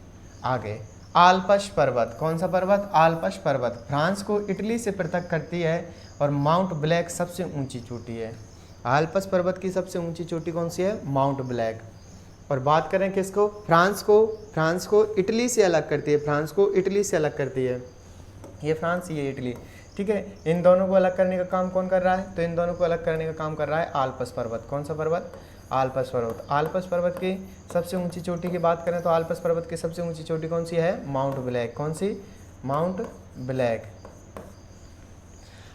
आगे आल्पस पर्वत। कौन सा पर्वत? आल्पस पर्वत। फ्रांस को इटली से पृथक करती है और माउंट ब्लैक सबसे ऊंची चोटी है। आल्पस पर्वत की सबसे ऊंची चोटी कौन सी है? Mount black. और बात करें किसको? फ्रांस को इटली से अलग करती है। फ्रांस को इटली से अलग करती है। ये फ्रांस, ये इटली। ठीक है। इन दोनों को अलग करने का काम कौन कर रहा है? तो इन दोनों को अलग करने का काम कर रहा है आल्पस पर्वत। कौन सा पर्वत? आल्पस पर्वत। आल्पस पर्वत की सबसे ऊंची चोटी की बात करें तो आल्पस पर्वत की सबसे ऊंची चोटी कौन सी है? Mount black. कौन सी? Mount black.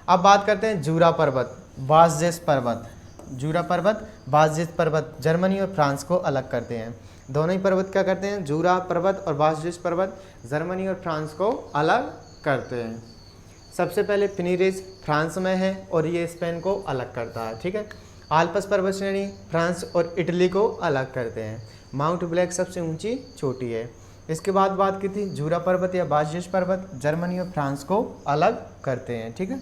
अब बात करते हैं जूरा पर्वत, वासजेस पर्वत। जूरा पर्वत, वासजेस पर्वत जर्मनी और फ्रांस को अलग करते हैं। दोनों ही पर्वत क्या करते हैं? जूरा पर्वत और वासजेस पर्वत जर्मनी और फ्रांस को अलग करते हैं। सबसे पहले पिनेरीज फ्रांस में है और ये स्पेन को अलग करता है। ठीक है। आल्पस पर्वत श्रेणी फ्रांस और इटली को अलग करते हैं। माउंट ब्लैक सबसे ऊंची चोटी है। इसके बाद बात की थी जूरा पर्वत या वासजेस पर्वत जर्मनी और फ्रांस को अलग करते हैं। ठीक है।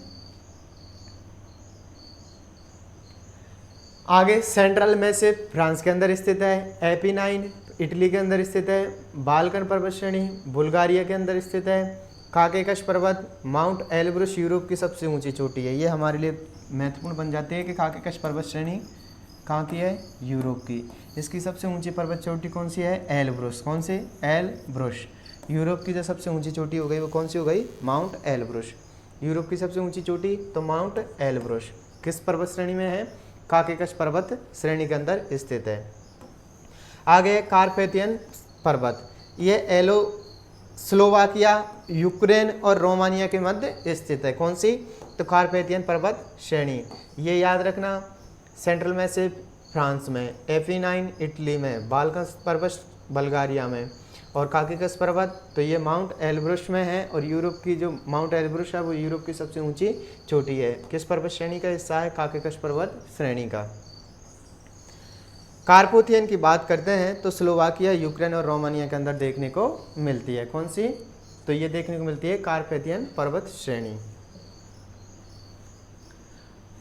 आगे सेंट्रल में से फ्रांस के अंदर स्थित है। एपिनाइन इटली के अंदर स्थित है। बाल्कन पर्वत श्रेणी बुल्गारिया के अंदर स्थित है। काकेकस पर्वत, माउंट एल्ब्रुस यूरोप की सबसे ऊंची चोटी है। ये हमारे लिए महत्वपूर्ण बन जाती है कि काकेकस पर्वत श्रेणी कहाँ की है? यूरोप की। इसकी सबसे ऊंची पर्वत चोटी कौन सी है? एल्ब्रुस। कौन सी? एल्ब्रुस। यूरोप की जो सबसे ऊंची चोटी हो गई वो कौन सी हो गई? Mount Elbrus. यूरोप की सबसे ऊंची चोटी तो माउंट एल्ब्रुस किस पर्वत श्रेणी में है? काकेकस पर्वत श्रेणी के अंदर स्थित है। आगे कारपेथियन पर्वत, ये स्लोवाकिया, यूक्रेन और रोमानिया के मध्य स्थित है। कौन सी? तो कारपेथियन पर्वत श्रेणी। ये याद रखना, सेंट्रल में से फ्रांस में, एफिनाइन इटली में, बाल्कन पर्वत बल्गारिया में, और काकेकस पर्वत तो ये माउंट एल्ब्रुस में है। और यूरोप की जो माउंट एल्ब्रुस है वो यूरोप की सबसे ऊंची चोटी है। किस पर्वत श्रेणी का हिस्सा है? काकेकस पर्वत श्रेणी का। कारपेथियन की बात करते हैं तो स्लोवाकिया, यूक्रेन और रोमानिया के अंदर देखने को मिलती है। कौन सी? तो ये देखने को मिलती है कारपेथियन पर्वत श्रेणी।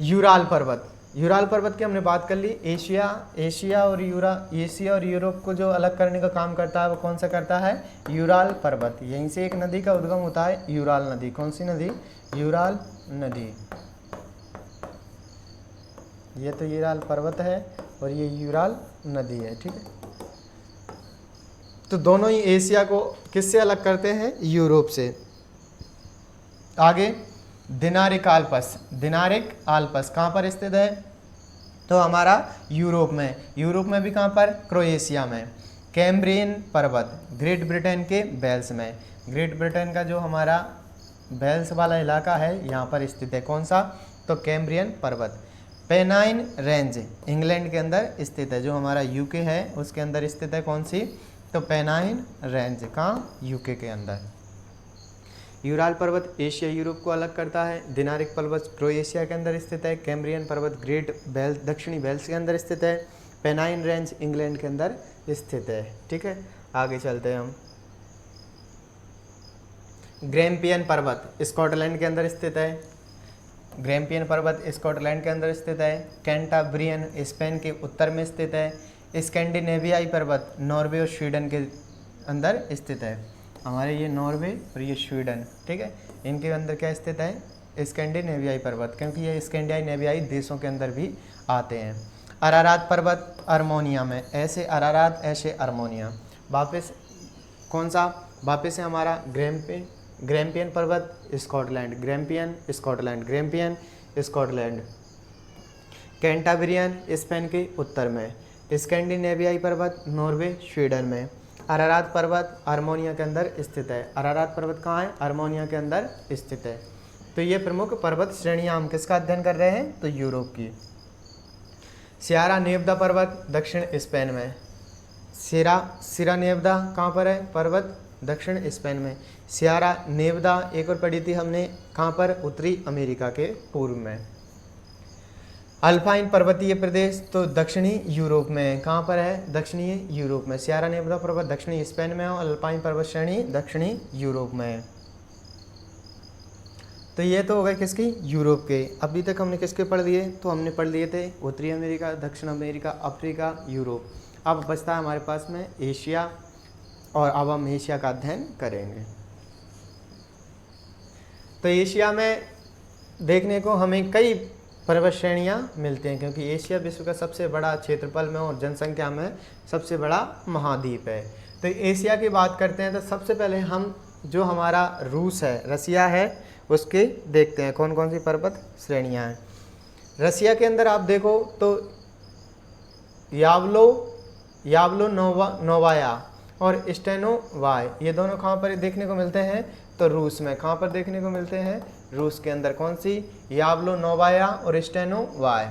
यूराल पर्वत, यूराल पर्वत की हमने बात कर ली। एशिया और यूरोप को जो अलग करने का काम करता है वो कौन सा करता है? यूराल पर्वत। यहीं से एक नदी का उद्गम होता है, यूराल नदी। कौन सी नदी? यूराल नदी। ये तो यूराल पर्वत है और ये यूराल नदी है। ठीक है। तो दोनों ही एशिया को किससे अलग करते हैं? यूरोप से। आगे दिनारिक आल्पस, दिनारिक आल्पस कहाँ पर स्थित है? तो हमारा यूरोप में। यूरोप में भी कहाँ पर? क्रोएशिया में। कैम्ब्रियन पर्वत ग्रेट ब्रिटेन के वेल्स में। ग्रेट ब्रिटेन का जो हमारा वेल्स वाला इलाका है यहाँ पर स्थित है। कौन सा? तो कैम्ब्रियन पर्वत। पेनाइन रेंज इंग्लैंड के अंदर स्थित है। जो हमारा यूके है उसके अंदर स्थित है। कौन सी? तो पेनाइन रेंज कहाँ, यूके के अंदर। यूराल पर्वत एशिया यूरोप को अलग करता है। दिनारिक पर्वत क्रोएशिया के अंदर स्थित है। कैम्ब्रियन पर्वत ग्रेट बेल्स दक्षिणी वेल्स के अंदर स्थित है। पेनाइन रेंज इंग्लैंड के अंदर स्थित है। ठीक है, आगे चलते हैं हम। ग्रैम्पियन पर्वत स्कॉटलैंड के अंदर स्थित है। ग्रैम्पियन पर्वत स्कॉटलैंड के अंदर स्थित है। कैंटाब्रियन स्पेन के उत्तर में स्थित है। स्कैंडिनेवियाई पर्वत नॉर्वे और स्वीडन के अंदर स्थित है। हमारे ये नॉर्वे और ये स्वीडन, ठीक है, इनके अंदर क्या स्थित है, स्कैंडिनेवियाई पर्वत, क्योंकि ये स्कैंडिनेवियाई देशों के अंदर भी आते हैं। अरारात पर्वत अर्मेनिया में, ऐसे अरारात ऐसे अर्मेनिया। वापस कौन सा, वापस है हमारा ग्रैम्पियन पर्वत Scotland, Grampian Scotland, Grampian Scotland. Cantabrian Spain के उत्तर में। स्कैंडिनेवियाई पर्वत नॉर्वे स्वीडन में। अरारात पर्वत अर्मेनिया के अंदर स्थित है। अरारात पर्वत कहाँ है, अर्मेनिया के अंदर स्थित है। तो ये प्रमुख पर्वत श्रेणियाँ हम किसका अध्ययन कर रहे हैं, तो यूरोप की। सियरा नेवदा पर्वत दक्षिण स्पेन में। सियरा नेवदा कहाँ पर है, पर्वत दक्षिण स्पेन में। सियरा नेवदा एक और पढ़ी थी हमने, कहाँ पर, उत्तरी अमेरिका के पूर्व में। अल्पाइन पर्वतीय प्रदेश तो दक्षिणी यूरोप में, कहाँ पर है, दक्षिणी यूरोप में। सियरा नेवदा पर्वत दक्षिणी स्पेन में और अल्पाइन पर्वत श्रेणी दक्षिणी यूरोप में है। तो ये तो हो गए किसकी, यूरोप के। अभी तक हमने किसके पढ़ लिए, तो हमने पढ़ लिए थे उत्तरी अमेरिका, दक्षिण अमेरिका, अफ्रीका, यूरोप। अब बचता है हमारे पास में एशिया, और अब हम एशिया का अध्ययन करेंगे। तो एशिया में देखने को हमें कई पर्वत श्रेणियाँ मिलती हैं, क्योंकि एशिया विश्व का सबसे बड़ा क्षेत्रफल में और जनसंख्या में सबसे बड़ा महाद्वीप है। तो एशिया की बात करते हैं तो सबसे पहले हम जो हमारा रूस है, रसिया है, उसके देखते हैं कौन कौन सी पर्वत श्रेणियाँ हैं। रसिया के अंदर आप देखो तो यावलो नोवाया और स्टेनोवाय, ये दोनों कहाँ पर देखने को मिलते हैं, तो रूस में। कहाँ पर देखने को मिलते हैं, रूस के अंदर। कौन सी, यावलो नोवाया और स्टेनोवाय।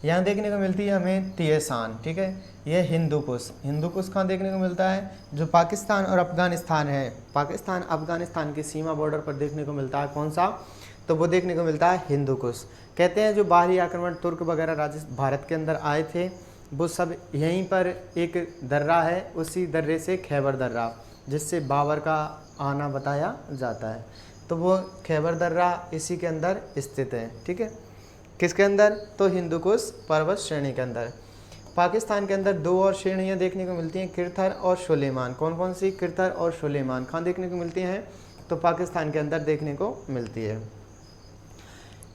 यहाँ देखने को मिलती है हमें तिएसान, ठीक है। ये हिंदुकुश, हिंदुकुश कहाँ देखने को मिलता है, जो पाकिस्तान और अफगानिस्तान है, पाकिस्तान अफगानिस्तान की सीमा बॉर्डर पर देखने को मिलता है। कौन सा, तो वो देखने को मिलता है हिंदुकुश। कहते हैं जो बाहरी आक्रमण तुर्क वगैरह भारत के अंदर आए थे, वो सब यहीं पर एक दर्रा है, उसी दर्रे से खैबर दर्रा, जिससे बाबर का आना बताया जाता है। तो वो खैबर दर्रा इसी के अंदर स्थित है, ठीक है। किसके अंदर, तो हिंदुकुश पर्वत श्रेणी के अंदर। पाकिस्तान के अंदर दो और श्रेणियाँ देखने को मिलती हैं, किरथर और सुलेमान। कौन कौन सी, किरथर और सुलेमान। कहाँ देखने को मिलती हैं, तो पाकिस्तान के अंदर देखने को मिलती है।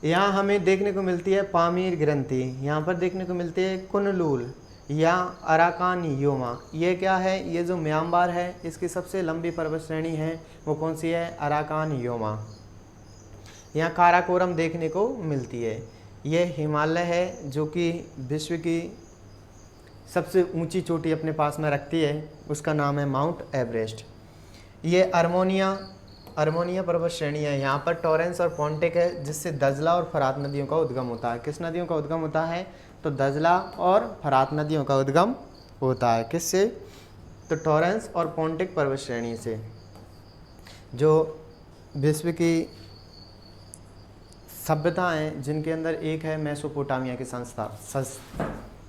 यहाँ हमें देखने को मिलती है पामीर ग्रंथि, यहाँ पर देखने को मिलती है कुनलुल या अराकान योमा। ये क्या है, ये जो म्यांमार है इसकी सबसे लंबी पर्वत श्रेणी है, वो कौन सी है, अराकान योमा। यहाँ काराकोरम देखने को मिलती है। ये हिमालय है जो कि विश्व की सबसे ऊंची चोटी अपने पास में रखती है, उसका नाम है माउंट एवरेस्ट। ये अर्मोनिया पर्वत श्रेणी है। यहाँ पर टॉरेंस और पोंटिक है, जिससे दजला और फरात नदियों का उद्गम होता है। किस नदियों का उद्गम होता है, तो दजला और फरात नदियों का उद्गम होता है। किससे, तो टॉरेंस और पोंटिक पर्वत श्रेणी से, जो विश्व की सभ्यता हैं, जिनके अंदर एक है मेसोपोटामिया की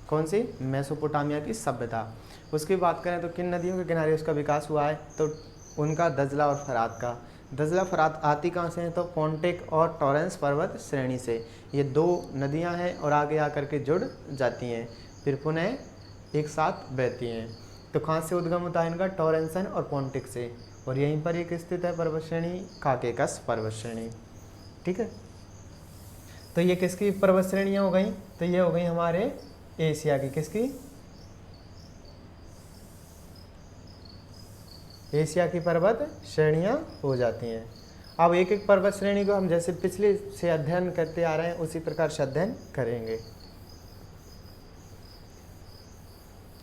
कौन सी, मेसोपोटामिया की सभ्यता। उसकी बात करें तो किन नदियों के किनारे उसका विकास हुआ है, तो उनका दजला और फरात का। दजला फरात आती कहाँ से हैं, तो पोंटिक और टॉरेंस पर्वत श्रेणी से। ये दो नदियाँ हैं और आगे आकर के जुड़ जाती हैं, फिर पुनः एक साथ बहती हैं। तो कहाँ से उद्गम होता है इनका, टॉरेंसन और पोंटिक से। और यहीं पर एक स्थित है पर्वत श्रेणी काकेकस पर्वत श्रेणी, ठीक है। तो ये किसकी पर्वत श्रेणियाँ हो गई, तो ये हो गई हमारे एशिया की। किसकी, एशिया की पर्वत श्रेणियाँ हो जाती हैं। अब एक एक पर्वत श्रेणी को हम जैसे पिछले से अध्ययन करते आ रहे हैं उसी प्रकार से अध्ययन करेंगे।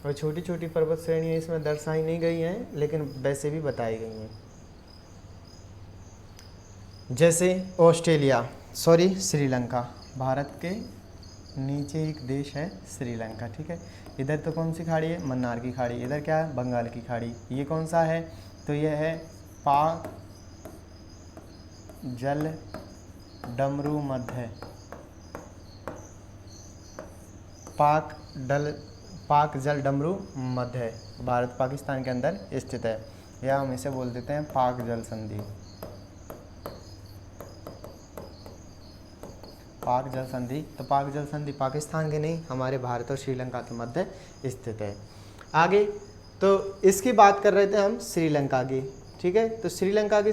और छोटी छोटी पर्वत श्रेणियाँ इसमें दर्शाई नहीं गई हैं, लेकिन वैसे भी बताई गई हैं। जैसे श्रीलंका, भारत के नीचे एक देश है श्रीलंका, ठीक है। इधर तो कौन सी खाड़ी है, मन्नार की खाड़ी, इधर क्या है, बंगाल की खाड़ी। ये कौन सा है, तो ये है पाक जल डमरू मध्य, पाक जल डमरू मध्य भारत पाकिस्तान के अंदर स्थित है, या हम इसे बोल देते हैं पाक जल संधि। पाक जल संधि, तो पाक जल संधि पाकिस्तान के नहीं, हमारे भारत और श्रीलंका के मध्य स्थित है। आगे तो इसकी बात कर रहे थे हम श्रीलंका की, ठीक है। तो श्रीलंका की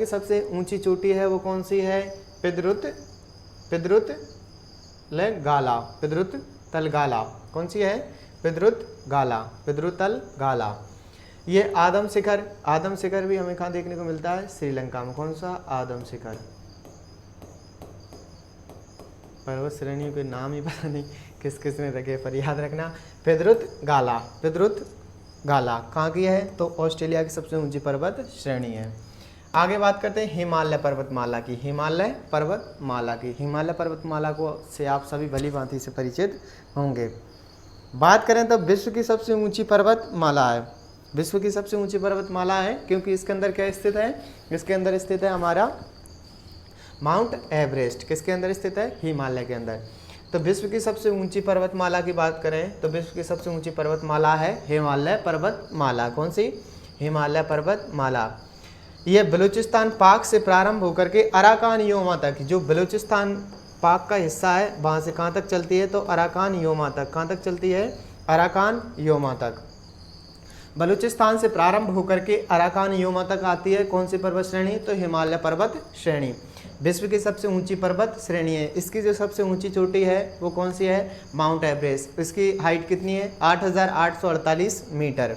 सबसे ऊंची चोटी है वो कौन सी है, पिद्रुत तलगाला। कौन सी है, पिद्रुतल गाला। ये आदम शिखर भी हमें कहाँ देखने को मिलता है, श्रीलंका में। कौन सा, आदम शिखर। पर्वत श्रेणियों के नाम ही पता नहीं किस किस ने रखे, पर याद रखना पिद्रुत गाला कहाँ की है, तो ऑस्ट्रेलिया की सबसे ऊंची पर्वत श्रेणी है। आगे बात करते हैं हिमालय पर्वतमाला की। हिमालय पर्वतमाला को से आप सभी भली भांति से परिचित होंगे। बात करें तो विश्व की सबसे ऊंची पर्वतमाला है, क्योंकि इसके अंदर क्या स्थित है, इसके अंदर स्थित है हमारा माउंट एवरेस्ट। किसके अंदर स्थित है, हिमालय के अंदर। तो विश्व की सबसे ऊंची पर्वतमाला की बात करें तो विश्व की सबसे ऊंची पर्वतमाला है हिमालय पर्वतमाला। कौन सी, हिमालय पर्वतमाला। यह बलूचिस्तान पाक से प्रारंभ होकर के अराकान योमा तक, जो बलूचिस्तान पाक का हिस्सा है वहाँ से कहाँ तक चलती है, तो अराकान योमा तक। कहाँ तक चलती है, अराकान योमा तक। बलूचिस्तान से प्रारंभ होकर के अराकान योमा तक आती है कौन सी पर्वत श्रेणी, तो हिमालय पर्वत श्रेणी विश्व की सबसे ऊंची पर्वत श्रेणी है। इसकी जो सबसे ऊंची चोटी है वो कौन सी है, माउंट एवरेस्ट। इसकी हाइट कितनी है, 8,848 मीटर।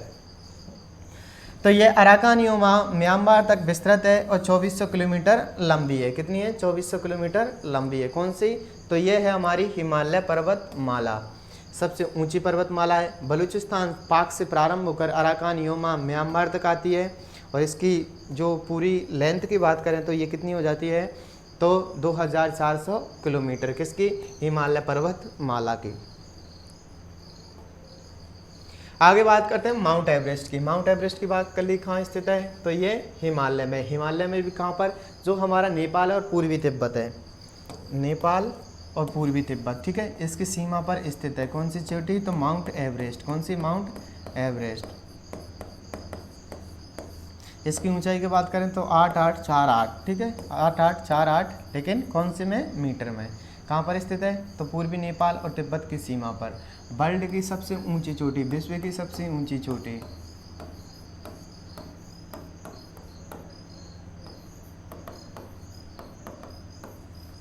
तो ये अराकान योमा म्यांमार तक विस्तृत है और 2400 किलोमीटर लंबी है। कितनी है, 2400 किलोमीटर लंबी है। कौन सी, तो ये है हमारी हिमालय पर्वतमाला, सबसे ऊंची पर्वतमाला है। बलूचिस्तान पाक से प्रारंभ होकर अराकान योमा म्यांमार तक आती है, और इसकी जो पूरी लेंथ की बात करें तो ये कितनी हो जाती है, तो 2400 किलोमीटर। किसकी, हिमालय पर्वतमाला की। आगे बात करते हैं माउंट एवरेस्ट की। माउंट एवरेस्ट की बात कर ली, कहाँ स्थित है, तो ये हिमालय में। हिमालय में भी कहाँ पर, जो हमारा नेपाल और पूर्वी तिब्बत है, नेपाल और पूर्वी तिब्बत, ठीक है, इसकी सीमा पर स्थित है। कौन सी चोटी, तो माउंट एवरेस्ट। कौन सी, माउंट एवरेस्ट। इसकी ऊंचाई की बात करें तो 8848, ठीक है, 8848, लेकिन कौन से में, मीटर में। कहाँ पर स्थित है, तो पूर्वी नेपाल और तिब्बत की सीमा पर। वर्ल्ड की सबसे ऊंची चोटी, विश्व की सबसे ऊंची चोटी,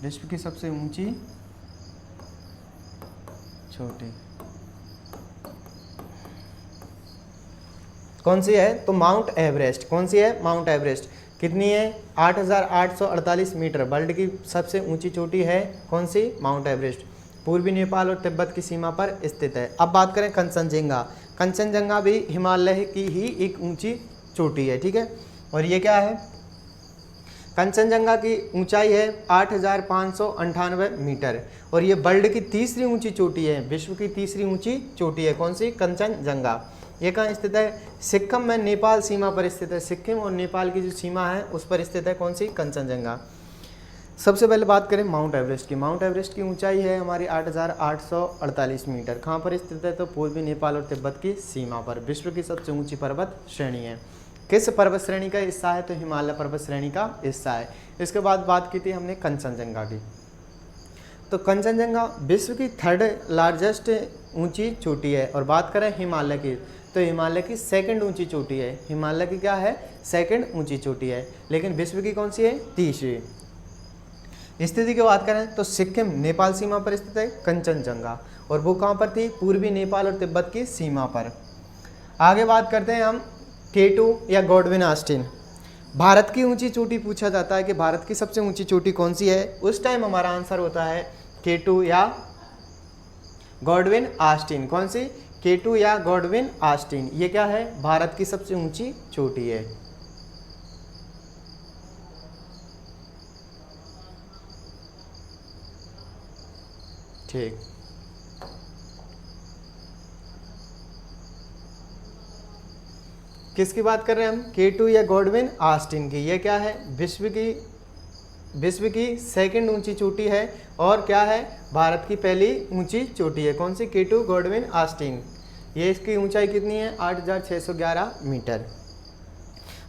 विश्व की सबसे ऊंची चोटी कौन सी है, तो माउंट एवरेस्ट। कौन सी है, माउंट एवरेस्ट। कितनी है, 8,848 मीटर। वर्ल्ड की सबसे ऊंची चोटी है कौन सी, माउंट एवरेस्ट। पूर्वी नेपाल और तिब्बत की सीमा पर स्थित है। अब बात करें कंचनजंगा। कंचनजंगा भी हिमालय की ही एक ऊंची चोटी है, ठीक है। और ये क्या है, कंचनजंगा की ऊंचाई है 8,598 मीटर, और ये वर्ल्ड की तीसरी ऊंची चोटी है, विश्व की तीसरी ऊंची चोटी है। कौन सी, कंचनजंगा। ये कहाँ स्थित है, सिक्किम में नेपाल सीमा पर स्थित है। सिक्किम और नेपाल की जो सीमा है उस पर स्थित है कौन सी, कंचनजंगा। सबसे पहले बात करें माउंट एवरेस्ट की। माउंट एवरेस्ट की ऊंचाई है हमारी 8,848 मीटर। कहाँ पर स्थित है, तो पूर्वी नेपाल और तिब्बत की सीमा पर। विश्व की सबसे ऊंची पर्वत श्रेणी है। किस पर्वत श्रेणी का हिस्सा है, तो हिमालय पर्वत श्रेणी का हिस्सा है। इसके बाद बात की थी हमने कंचनजंगा की। तो कंचनजंगा विश्व की 3rd लार्जेस्ट ऊंची चोटी है। और बात करें हिमालय की, तो हिमालय की 2nd ऊंची चोटी है। हिमालय की क्या है, 2nd ऊंची चोटी है, लेकिन विश्व की कौन सी है, 3री। स्थिति की बात करें तो सिक्किम नेपाल सीमा पर स्थित है कंचनजंगा, और वो कहाँ पर थी, पूर्वी नेपाल और तिब्बत की सीमा पर। आगे बात करते हैं हम K2 या गॉडविन ऑस्टिन। भारत की ऊंची चोटी पूछा जाता है कि भारत की सबसे ऊंची चोटी कौन सी है, उस टाइम हमारा आंसर होता है K2 या गॉडविन ऑस्टिन। कौन सी, K2 या गॉडविन ऑस्टिन। ये क्या है, भारत की सबसे ऊंची चोटी है। ठीक। किसकी बात कर रहे हैं हम? K2 या गॉडविन ऑस्टिन की। ये क्या है? विश्व की सेकंड ऊंची चोटी है और क्या है? भारत की पहली ऊंची चोटी है। कौन सी? K2 Godwin Austen. ये इसकी ऊंचाई कितनी है? 8611 मीटर।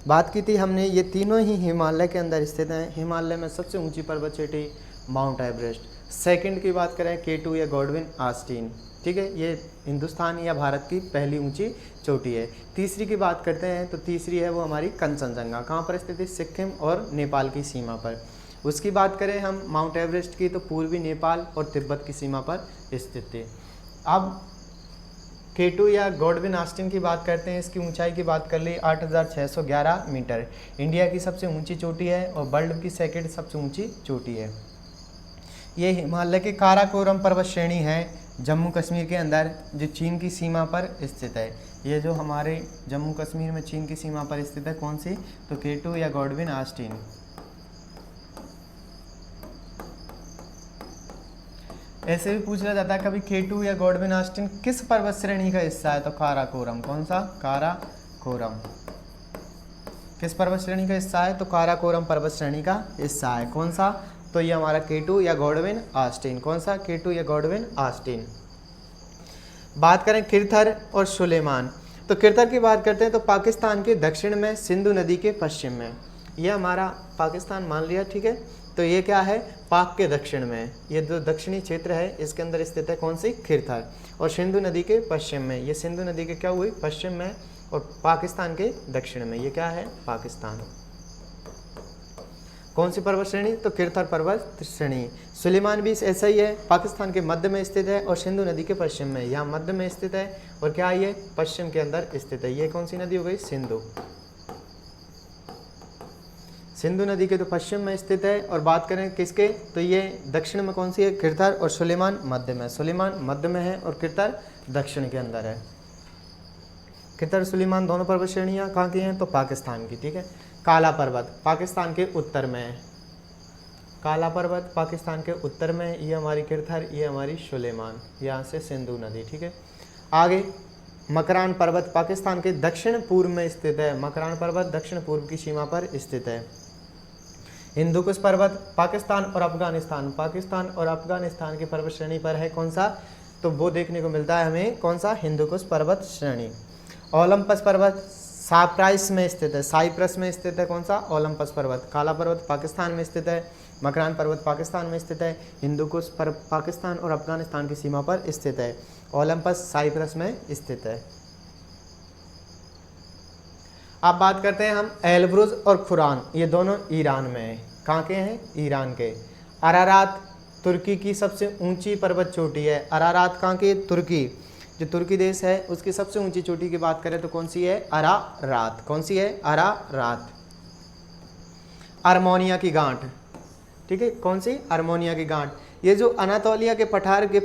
बात की थी हमने, ये तीनों ही हिमालय के अंदर स्थित हैं। हिमालय में सबसे ऊंची पर्वत चोटी माउंट एवरेस्ट। सेकंड की बात करें K2 या गॉडविन ऑस्टिन, ठीक है, ये हिंदुस्तान या भारत की पहली ऊंची चोटी है। तीसरी की बात करते हैं तो तीसरी है वो हमारी कंचनजंगा। कहाँ पर स्थित है? सिक्किम और नेपाल की सीमा पर। उसकी बात करें हम माउंट एवरेस्ट की तो पूर्वी नेपाल और तिब्बत की सीमा पर स्थित है। अब K2 या गॉडविन ऑस्टिन की बात करते हैं। इसकी ऊंचाई की बात कर ली 8611 मीटर। इंडिया की सबसे ऊंची चोटी है और वर्ल्ड की सेकंड सबसे ऊंची चोटी है। ये हिमालय के काराकोरम पर्वत श्रेणी है जम्मू कश्मीर के अंदर, जो चीन की सीमा पर स्थित है। ये जो हमारे जम्मू कश्मीर में चीन की सीमा पर स्थित है, कौन सी? तो K2 या गॉडविन ऑस्टिन। ऐसे भी पूछ लिया जाता है कभी K2 या गॉडविन ऑस्टिन किस पर्वत श्रेणी का हिस्सा है? तो काराकोरम। कौन सा? काराकोरम। किस पर्वत श्रेणी का हिस्सा है? तो काराकोरम पर्वत श्रेणी का हिस्सा है। कौन सा? तो ये हमारा K2 या गॉडविन ऑस्टिन। कौन सा? K2 या गॉडविन ऑस्टिन। बात करें किरथर और सुलेमान, तो किरथर की बात करते हैं तो पाकिस्तान के दक्षिण में, सिंधु नदी के पश्चिम में। ये हमारा पाकिस्तान मान लिया, ठीक है। तो ये क्या है? पाक के दक्षिण में। ये जो दक्षिणी क्षेत्र है इसके अंदर स्थित है कौन सी? किरथर। और सिंधु नदी के पश्चिम में। ये सिंधु नदी के क्या हुई? पश्चिम में। और पाकिस्तान के दक्षिण में। ये क्या है? पाकिस्तान। कौन सी पर्वत श्रेणी? तो किरथर पर्वत श्रेणी। सुलेमान भी ऐसा ही है, पाकिस्तान के मध्य में स्थित है और सिंधु नदी के पश्चिम में। यहाँ मध्य में स्थित है और क्या ये? पश्चिम के अंदर स्थित है। ये कौन सी नदी हो गई? सिंधु। सिंधु नदी के तो पश्चिम में स्थित है। और बात करें किसके? तो ये दक्षिण में कौन सी है? किरथर। और सुलेमान मध्य में। सुलेमान मध्य में है और किरथर दक्षिण के अंदर है। किरथर सुलेमान दोनों पर्वत श्रेणियाँ कहाँ की हैं? तो पाकिस्तान की, ठीक है। काला पर्वत पाकिस्तान के उत्तर में है। काला पर्वत पाकिस्तान के उत्तर में। ये हमारी किरथर, ये हमारी सुलेमान, यहाँ से सिंधु नदी, ठीक है। आगे मकरान पर्वत पाकिस्तान के दक्षिण पूर्व में स्थित है। मकरान पर्वत दक्षिण पूर्व की सीमा पर स्थित है। हिंदुकुश पर्वत पाकिस्तान और अफगानिस्तान की पर्वत श्रेणी पर है। कौन सा? तो वो देखने को मिलता है हमें। कौन सा? हिंदुकुश पर्वत श्रेणी। ओलंपस पर्वत साइप्रस में स्थित है। साइप्रस में स्थित है। कौन सा? ओलंपस पर्वत। काला पर्वत पाकिस्तान में स्थित है। मकरान पर्वत पाकिस्तान में स्थित है। हिंदुकुश पर्वत पाकिस्तान और अफगानिस्तान की सीमा पर स्थित है। ओलंपस साइप्रस में स्थित है। अब बात करते हैं हम एल्ब्रुज और खुरान, ये दोनों ईरान में हैं। कहाँ के हैं? ईरान के। अरारात तुर्की की सबसे ऊंची पर्वत चोटी है। अरारात कहाँ की? तुर्की। जो तुर्की देश है उसकी सबसे ऊंची चोटी की बात करें तो कौन सी है? अरारात। कौन सी है? अरारात। आर्मेनिया की गांठ, ठीक है। कौन सी? आर्मेनिया की गांठ। ये जो अनातोलिया के पठार के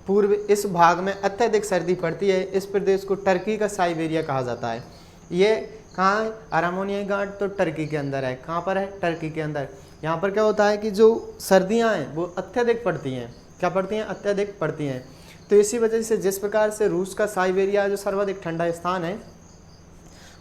पूर्व इस भाग में अत्यधिक सर्दी पड़ती है। इस प्रदेश को टर्की का साइबेरिया कहा जाता है। ये कहाँ है? आर्मेनिया की गांठ तो टर्की के अंदर है। कहाँ पर है? टर्की के अंदर। यहाँ पर क्या होता है कि जो सर्दियाँ हैं वो अत्यधिक पड़ती हैं। क्या पड़ती हैं? अत्यधिक पड़ती हैं। तो इसी वजह से जिस प्रकार से रूस का साइबेरिया जो सर्वाधिक ठंडा स्थान है,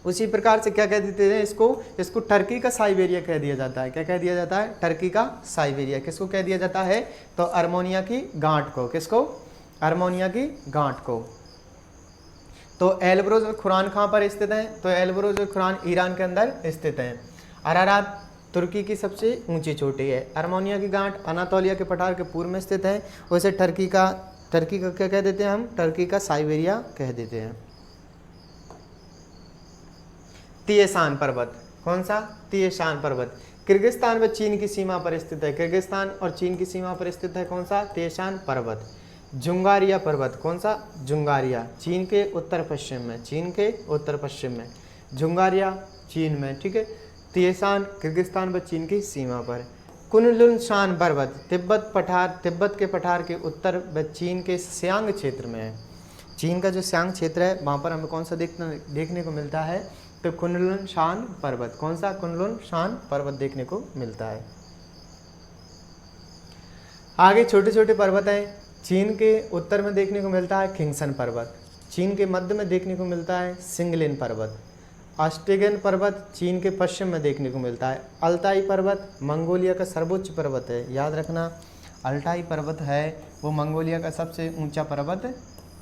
उसी प्रकार से क्या कह देते हैं इसको टर्की का साइबेरिया कह दिया जाता है। क्या कह दिया जाता है? टर्की का साइबेरिया। किसको कह दिया जाता है? तो आर्मेनिया की गांठ को। किसको? आर्मेनिया की गांठ को। तो एल्ब्रुज और खुरान कहाँ पर स्थित हैं? तो एल्ब्रुज और खुरान ईरान के अंदर स्थित हैं। अरारात तुर्की की सबसे ऊंची चोटी है। आर्मेनिया की गांठ अनातोलिया के पठार के पूर्व में स्थित है। वैसे टर्की का क्या कह देते हैं हम? टर्की का साइबेरिया कह देते हैं। तिएशान पर्वत। कौन सा? तिएशान पर्वत किर्गिस्तान व चीन की सीमा पर स्थित है। किर्गिस्तान और चीन की सीमा पर स्थित है। कौन सा? तिएशान पर्वत। जुंगारिया पर्वत। कौन सा? जुंगारिया चीन के उत्तर पश्चिम में। चीन के उत्तर पश्चिम में। जुंगारिया चीन में, ठीक है। तिएशान किर्गिस्तान व चीन की सीमा पर। कुनलुन पर्वत तिब्बत के पठार के उत्तर व चीन के सियांग क्षेत्र में है। चीन का जो सियांग क्षेत्र है वहाँ पर हमें कौन सा देखने को मिलता है? तो कुनलुन शान पर्वत। कौन सा? कुनलुन शान पर्वत देखने को मिलता है। आगे छोटे छोटे पर्वत हैं। चीन के उत्तर में देखने को मिलता है किंगसन पर्वत, चीन के मध्य में देखने को मिलता है सिंगलिन पर्वत, ऑस्ट्रेलियन पर्वत चीन के पश्चिम में देखने को मिलता है, अल्ताई पर्वत मंगोलिया का सर्वोच्च पर्वत है, याद रखना अल्ताई पर्वत है वो मंगोलिया का सबसे ऊंचा पर्वत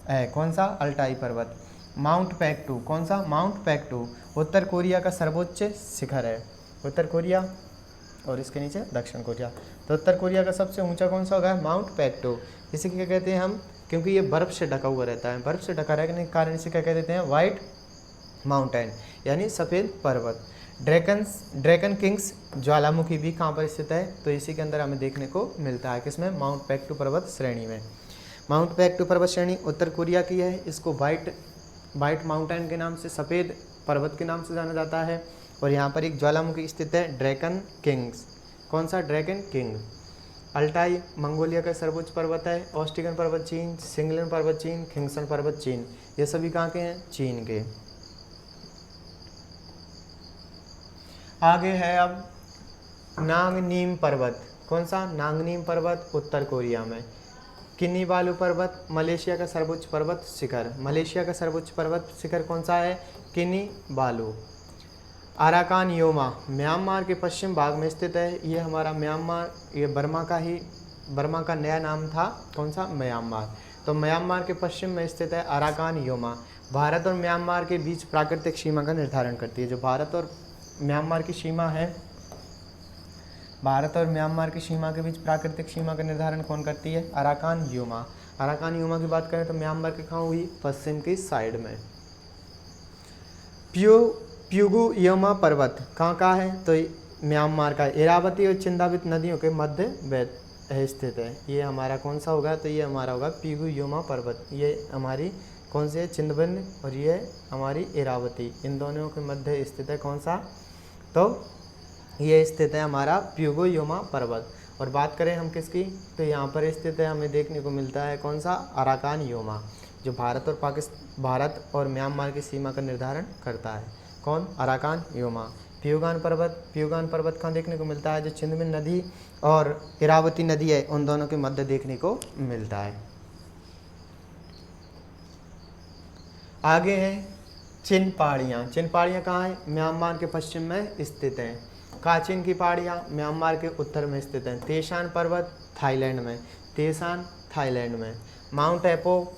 है। कौन सा? अल्ताई पर्वत। माउंट पैक्टू, कौन सा? माउंट पैक्टू उत्तर कोरिया का सर्वोच्च शिखर है, उत्तर कोरिया और इसके नीचे दक्षिण कोरिया। तो उत्तर कोरिया का सबसे ऊंचा कौन सा होगा? माउंट पैक्टू। इसे क्या कहते हैं हम? क्योंकि ये बर्फ़ से ढका हुआ रहता है, बर्फ़ से ढका रहने के कारण इसे क्या कह देते हैं? वाइट माउंटेन यानी सफ़ेद पर्वत। ड्रैगन किंग्स ज्वालामुखी भी कहाँ पर स्थित है? तो इसी के अंदर हमें देखने को मिलता है, किसमें? माउंट पैक्टू पर्वत श्रेणी में। माउंट पैक्टू पर्वत श्रेणी उत्तर कोरिया की है। इसको वाइट माउंटेन के नाम से, सफ़ेद पर्वत के नाम से जाना जाता है। और यहाँ पर एक ज्वालामुखी स्थित है, ड्रैगन किंग्स। कौन सा? Dragon king. अल्ताई मंगोलिया का सर्वोच्च पर्वत है, ऑस्ट्रियन पर्वत चीन, सिंगलिन पर्वत चीन, किंगसन पर्वत चीन, ये सभी कहाँ के हैं? चीन के। आगे है अब नांगनीम पर्वत। कौन सा? नांगनीम पर्वत उत्तर कोरिया में। किन्नीबालू पर्वत मलेशिया का सर्वोच्च पर्वत शिखर, मलेशिया का सर्वोच्च पर्वत शिखर कौन सा है? किन्नीबालू। अराकान योमा म्यांमार के पश्चिम भाग में स्थित है, ये हमारा म्यांमार, ये बर्मा का नया नाम था। कौन सा? म्यांमार। तो म्यांमार के पश्चिम में स्थित है अराकान योमा। भारत और म्यांमार के बीच प्राकृतिक सीमा का निर्धारण करती है। जो भारत और म्यांमार की सीमा है, भारत और म्यांमार की सीमा के बीच प्राकृतिक सीमा का निर्धारण कौन करती है? Arakan Yoma. अराकान योमा की बात करें तो म्यांमार के कहाँ हुई? पश्चिम की साइड में। प्यूगू योमा पर्वत कहाँ का है? तो म्यांमार का इरावती और चिंदावित नदियों के मध्य स्थित है। ये हमारा कौन सा होगा? तो ये हमारा होगा प्यूगू योमा पर्वत। ये हमारी कौन सी है? चिंदबन, और ये हमारी इरावती, इन दोनों के मध्य स्थित है। कौन सा? तो ये स्थित है हमारा प्यूगू योमा पर्वत। और बात करें हम किसकी? तो यहाँ पर स्थित है, हमें देखने को मिलता है कौन सा? अराकान योमा, जो भारत और म्यांमार की सीमा का निर्धारण करता है। कौन? Arakan Yoma. प्यूगान पर्वत कहाँ देखने को मिलता है? जो चिंदमिन नदी और इरावती नदी है, उन दोनों के मध्य देखने को मिलता है। आगे है चिन पहाड़ियाँ। चिन पहाड़ियाँ कहाँ है? म्यांमार के पश्चिम में स्थित हैं। काचिन की पहाड़ियाँ म्यांमार के उत्तर में स्थित हैं। तेशान पर्वत थाईलैंड में, तेशान थाईलैंड में। माउंट एपो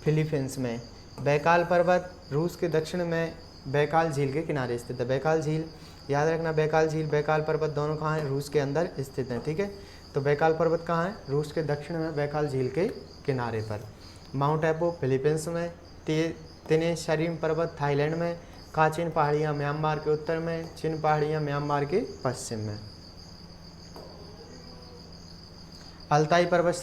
फिलीपींस में। बैकाल पर्वत रूस के दक्षिण में बैकाल झील के किनारे स्थित है। बैकाल झील, याद रखना, बैकाल झील बैकाल पर्वत दोनों कहाँ हैं? रूस के अंदर स्थित हैं। ठीक है, तो बैकाल पर्वत कहाँ है? रूस के दक्षिण में बैकाल झील के किनारे पर। माउंट एपो फिलीपींस में। तिनेशरीम पर्वत थाईलैंड में। काचिन पहाड़ियाँ म्यांमार के उत्तर में, चिन पहाड़ियाँ म्यांमार के पश्चिम में। अल्ताई पर्वत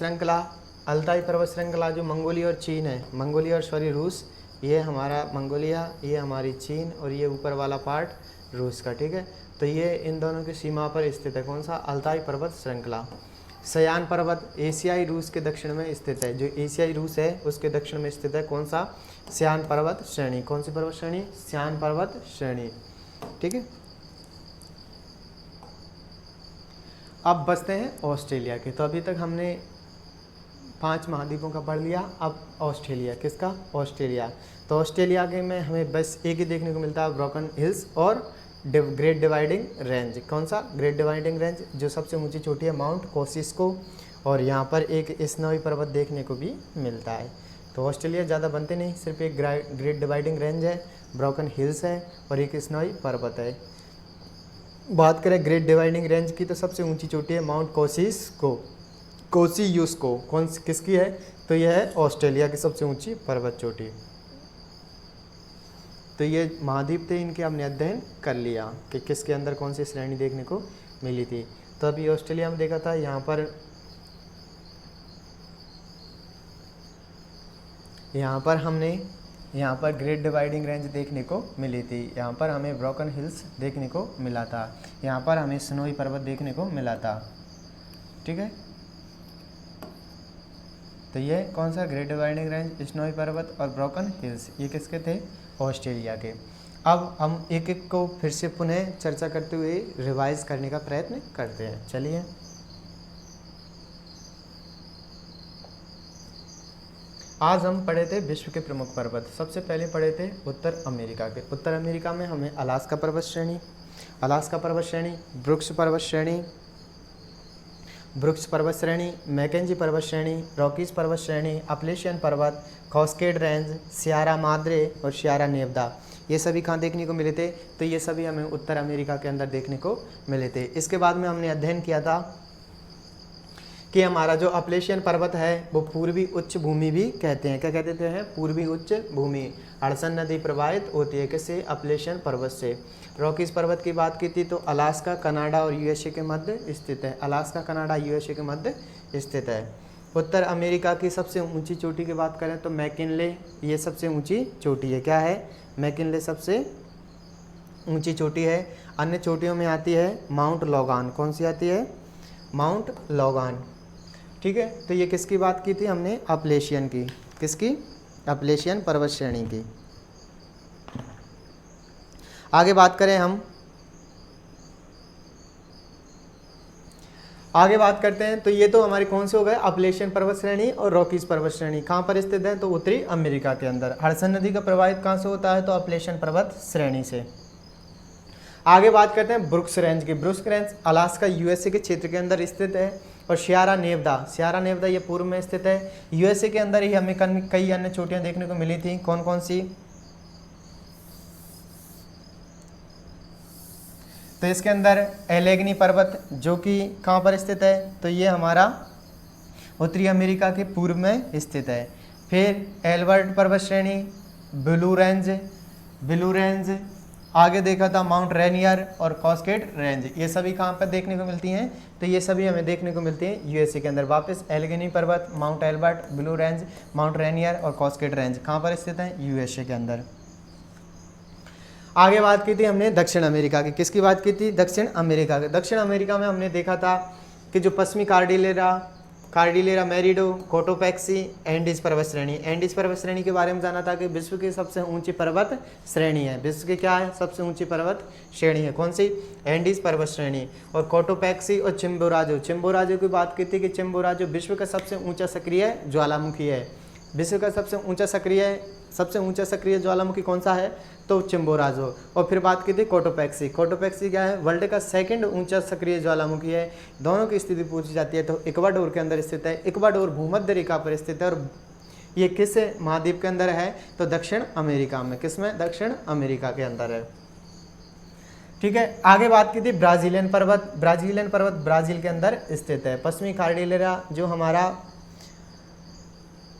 श्रृंखला जो मंगोलिया और चीन है, मंगोलिया और रूस, ये हमारा मंगोलिया, ये हमारी चीन, और ये ऊपर वाला पार्ट रूस का। ठीक है, तो ये इन दोनों की सीमा पर स्थित है। कौन सा? अल्ताई पर्वत श्रृंखला। सयान पर्वत एशियाई रूस के दक्षिण में स्थित है। जो एशियाई रूस है उसके दक्षिण में स्थित है। कौन सा? सयान पर्वत श्रेणी। कौन सी पर्वत श्रेणी? सयान पर्वत श्रेणी। ठीक है, अब बचते हैं ऑस्ट्रेलिया के। तो अभी तक हमने 5 महाद्वीपों का पढ़ लिया। अब ऑस्ट्रेलिया, किसका? ऑस्ट्रेलिया। तो ऑस्ट्रेलिया के में हमें बस एक ही देखने को मिलता है, ब्रोकन हिल्स और ग्रेट डिवाइडिंग रेंज। कौन सा? ग्रेट डिवाइडिंग रेंज, जो सबसे ऊंची चोटी है माउंट कोसिस्को, और यहाँ पर एक स्नोई पर्वत देखने को भी मिलता है। तो ऑस्ट्रेलिया ज़्यादा बनते नहीं, सिर्फ एक ग्रेट डिवाइडिंग रेंज है, ब्रोकन हिल्स है और एक स्नोई पर्वत है। बात करें ग्रेट डिवाइडिंग रेंज की, तो सबसे ऊंची चोटी है माउंट कोसियुस्को। कौन किसकी है? तो यह है ऑस्ट्रेलिया की सबसे ऊंची पर्वत चोटी। तो ये महाद्वीप थे, इनके हमने अध्ययन कर लिया कि किसके अंदर कौन सी श्रेणी देखने को मिली थी। तो अभी ऑस्ट्रेलिया में देखा था, यहाँ पर हमने ग्रेट डिवाइडिंग रेंज देखने को मिली थी। यहाँ पर हमें ब्रोकन हिल्स देखने को मिला था। यहाँ पर हमें स्नोई पर्वत देखने को मिला था। ठीक है, तो ये कौन सा? ग्रेट डिवाइडिंग रेंज, स्नोई पर्वत और ब्रोकन हिल्स, ये किसके थे? ऑस्ट्रेलिया के। अब हम एक एक को फिर से पुनः चर्चा करते हुए रिवाइज करने का प्रयत्न करते हैं। चलिए, आज हम पढ़े थे विश्व के प्रमुख पर्वत। सबसे पहले पढ़े थे उत्तर अमेरिका के। उत्तर अमेरिका में हमें अलास्का पर्वत श्रेणी, ब्रुक्स पर्वत श्रेणी, मैकेंजी पर्वत श्रेणी, रॉकीज पर्वत श्रेणी, अपलेशियन पर्वत, कॉस्केड रेंज, सियारा माद्रे और सियारा नेवदा, ये सभी कहाँ देखने को मिले थे? तो ये सभी हमें उत्तर अमेरिका के अंदर देखने को मिले थे। इसके बाद में हमने अध्ययन किया था कि हमारा जो अपलेशियन पर्वत है वो पूर्वी उच्च भूमि भी कहते हैं। क्या कहते हैं? पूर्वी उच्च भूमि। हडसन नदी प्रवाहित होती है किससे? अपलेशियन पर्वत से। रॉकीज पर्वत की बात की थी तो अलास्का, कनाडा और यूएसए के मध्य स्थित है। अलास्का, कनाडा, यूएसए के मध्य स्थित है। उत्तर अमेरिका की सबसे ऊंची चोटी की बात करें तो मैकिनले, ये सबसे ऊंची चोटी है। क्या है? मैकिनले सबसे ऊंची चोटी है। अन्य चोटियों में आती है माउंट लोगान। कौन सी आती है? Mount Logan. ठीक है, तो ये किसकी बात की थी हमने? अपलेशियन की। किसकी? अपलेशियन पर्वत श्रेणी की। आगे बात करें हम, आगे बात करते हैं तो ये तो हमारे कौन से हो गए? अपलेशियन पर्वत श्रेणी और रॉकीज पर्वत श्रेणी। कहाँ पर स्थित है? तो उत्तरी अमेरिका के अंदर। हडसन नदी का प्रवाहित कहाँ से होता है? तो अपलेशियन पर्वत श्रेणी से। आगे बात करते हैं ब्रुक्स रेंज की। ब्रुक्स रेंज अलास्का, यूएसए के क्षेत्र के अंदर स्थित है। और सियारा नेवदा ये पूर्व में स्थित है। यूएसए के अंदर ही हमें कई अन्य चोटियां देखने को मिली थी। कौन कौन सी? तो इसके अंदर एलेगनी पर्वत जो कि कहाँ पर स्थित है? तो ये हमारा उत्तरी अमेरिका के पूर्व में स्थित है। फिर एल्बर्ट पर्वत श्रेणी, ब्लू रेंज, आगे देखा था माउंट रेनियर और कॉस्केड रेंज। ये सभी कहाँ पर देखने को मिलती हैं? तो ये सभी हमें देखने को मिलती हैं यूएसए के अंदर। वापस एलेगनी पर्वत, Mount Elbert, blue range, mount Rainier और कॉस्केड रेंज कहाँ पर स्थित हैं? यूएसए के अंदर। आगे बात की थी हमने दक्षिण अमेरिका की। किसकी बात की थी? दक्षिण अमेरिका की। दक्षिण अमेरिका में हमने देखा था कि जो पश्चिमी कार्डिलेरा मैरिडो, कोटोपैक्सी, एंडीज पर्वत श्रेणी। एंडीज पर्वत श्रेणी के बारे में जाना था कि विश्व की सबसे ऊंची पर्वत श्रेणी है। विश्व की क्या है? सबसे ऊंची पर्वत श्रेणी है। कौन सी? एंडीज पर्वत श्रेणी। और कोटोपैक्सी और चिम्बोराजो की बात की थी कि चिम्बोराजो विश्व का सबसे ऊंचा सक्रिय ज्वालामुखी है। विश्व का सबसे ऊंचा सक्रिय ज्वालामुखी कौन सा है? तो चिम्बोराजो। और फिर बात की थी कोटोपैक्सी क्या है? वर्ल्ड का सेकंड ऊंचा सक्रिय ज्वालामुखी है। दोनों की स्थिति पूछी जाती है तो इक्वाडोर के अंदर स्थित है। इक्वाडोर भूमध्य रेखा पर स्थित है। और ये किस महाद्वीप के अंदर है? तो दक्षिण अमेरिका में। किसमें? दक्षिण अमेरिका के अंदर है। ठीक है, आगे बात की थी ब्राजीलियन पर्वत ब्राजील के अंदर स्थित है। पश्चिमी कार्डिलेरा जो हमारा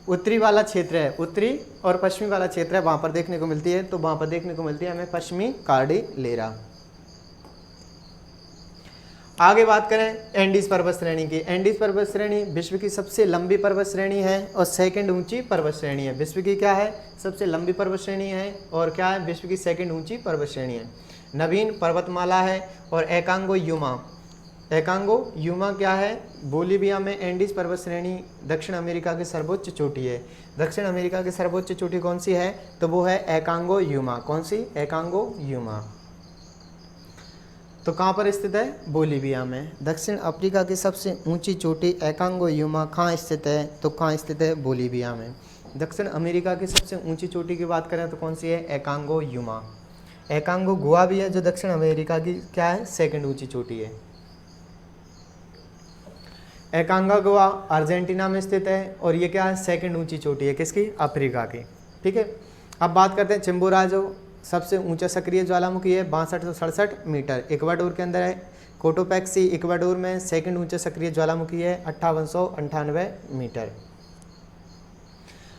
उत्तरी वाला क्षेत्र है, उत्तरी और पश्चिमी वाला क्षेत्र है, वहां पर देखने को मिलती है। तो वहां पर देखने को मिलती है हमें पश्चिमी कार्डिलेरा। आगे बात करें एंडीज पर्वत श्रेणी की। एंडीज पर्वत श्रेणी विश्व की सबसे लंबी पर्वत श्रेणी है और सेकंड ऊंची पर्वत श्रेणी है। विश्व की क्या है? सबसे लंबी पर्वत श्रेणी है और क्या है? विश्व की सेकंड ऊंची पर्वत श्रेणी है। नवीन पर्वतमाला है। और एकांगो यूमा क्या है? बोलीविया में एंडीज पर्वत श्रेणी दक्षिण अमेरिका की सर्वोच्च चोटी है। दक्षिण अमेरिका की सर्वोच्च चोटी कौन सी है? तो वो है एकांगो यूमा। कौन सी? एकांगो यूमा। तो कहाँ पर स्थित है? बोलीविया में। दक्षिण अफ्रीका की सबसे ऊंची चोटी एकांगो यूमा कहाँ स्थित है? तो कहाँ स्थित है? बोलीविया में। दक्षिण अमेरिका की सबसे ऊंची चोटी की बात करें तो कौन सी है? एकांगो यूमा। एकांगो गुआ भी है जो दक्षिण अमेरिका की क्या है? सेकंड ऊंची चोटी है। एकांगोगुआ अर्जेंटीना में स्थित है और ये क्या है? सेकंड ऊंची चोटी है। किसकी? अफ्रीका की। ठीक है, अब बात करते हैं चिम्बोराजो सबसे ऊंचा सक्रिय ज्वालामुखी है, 6267 मीटर, इक्वाडोर के अंदर है। कोटोपैक्सी इक्वाडोर में सेकंड ऊंचा सक्रिय ज्वालामुखी है, 5898 मीटर।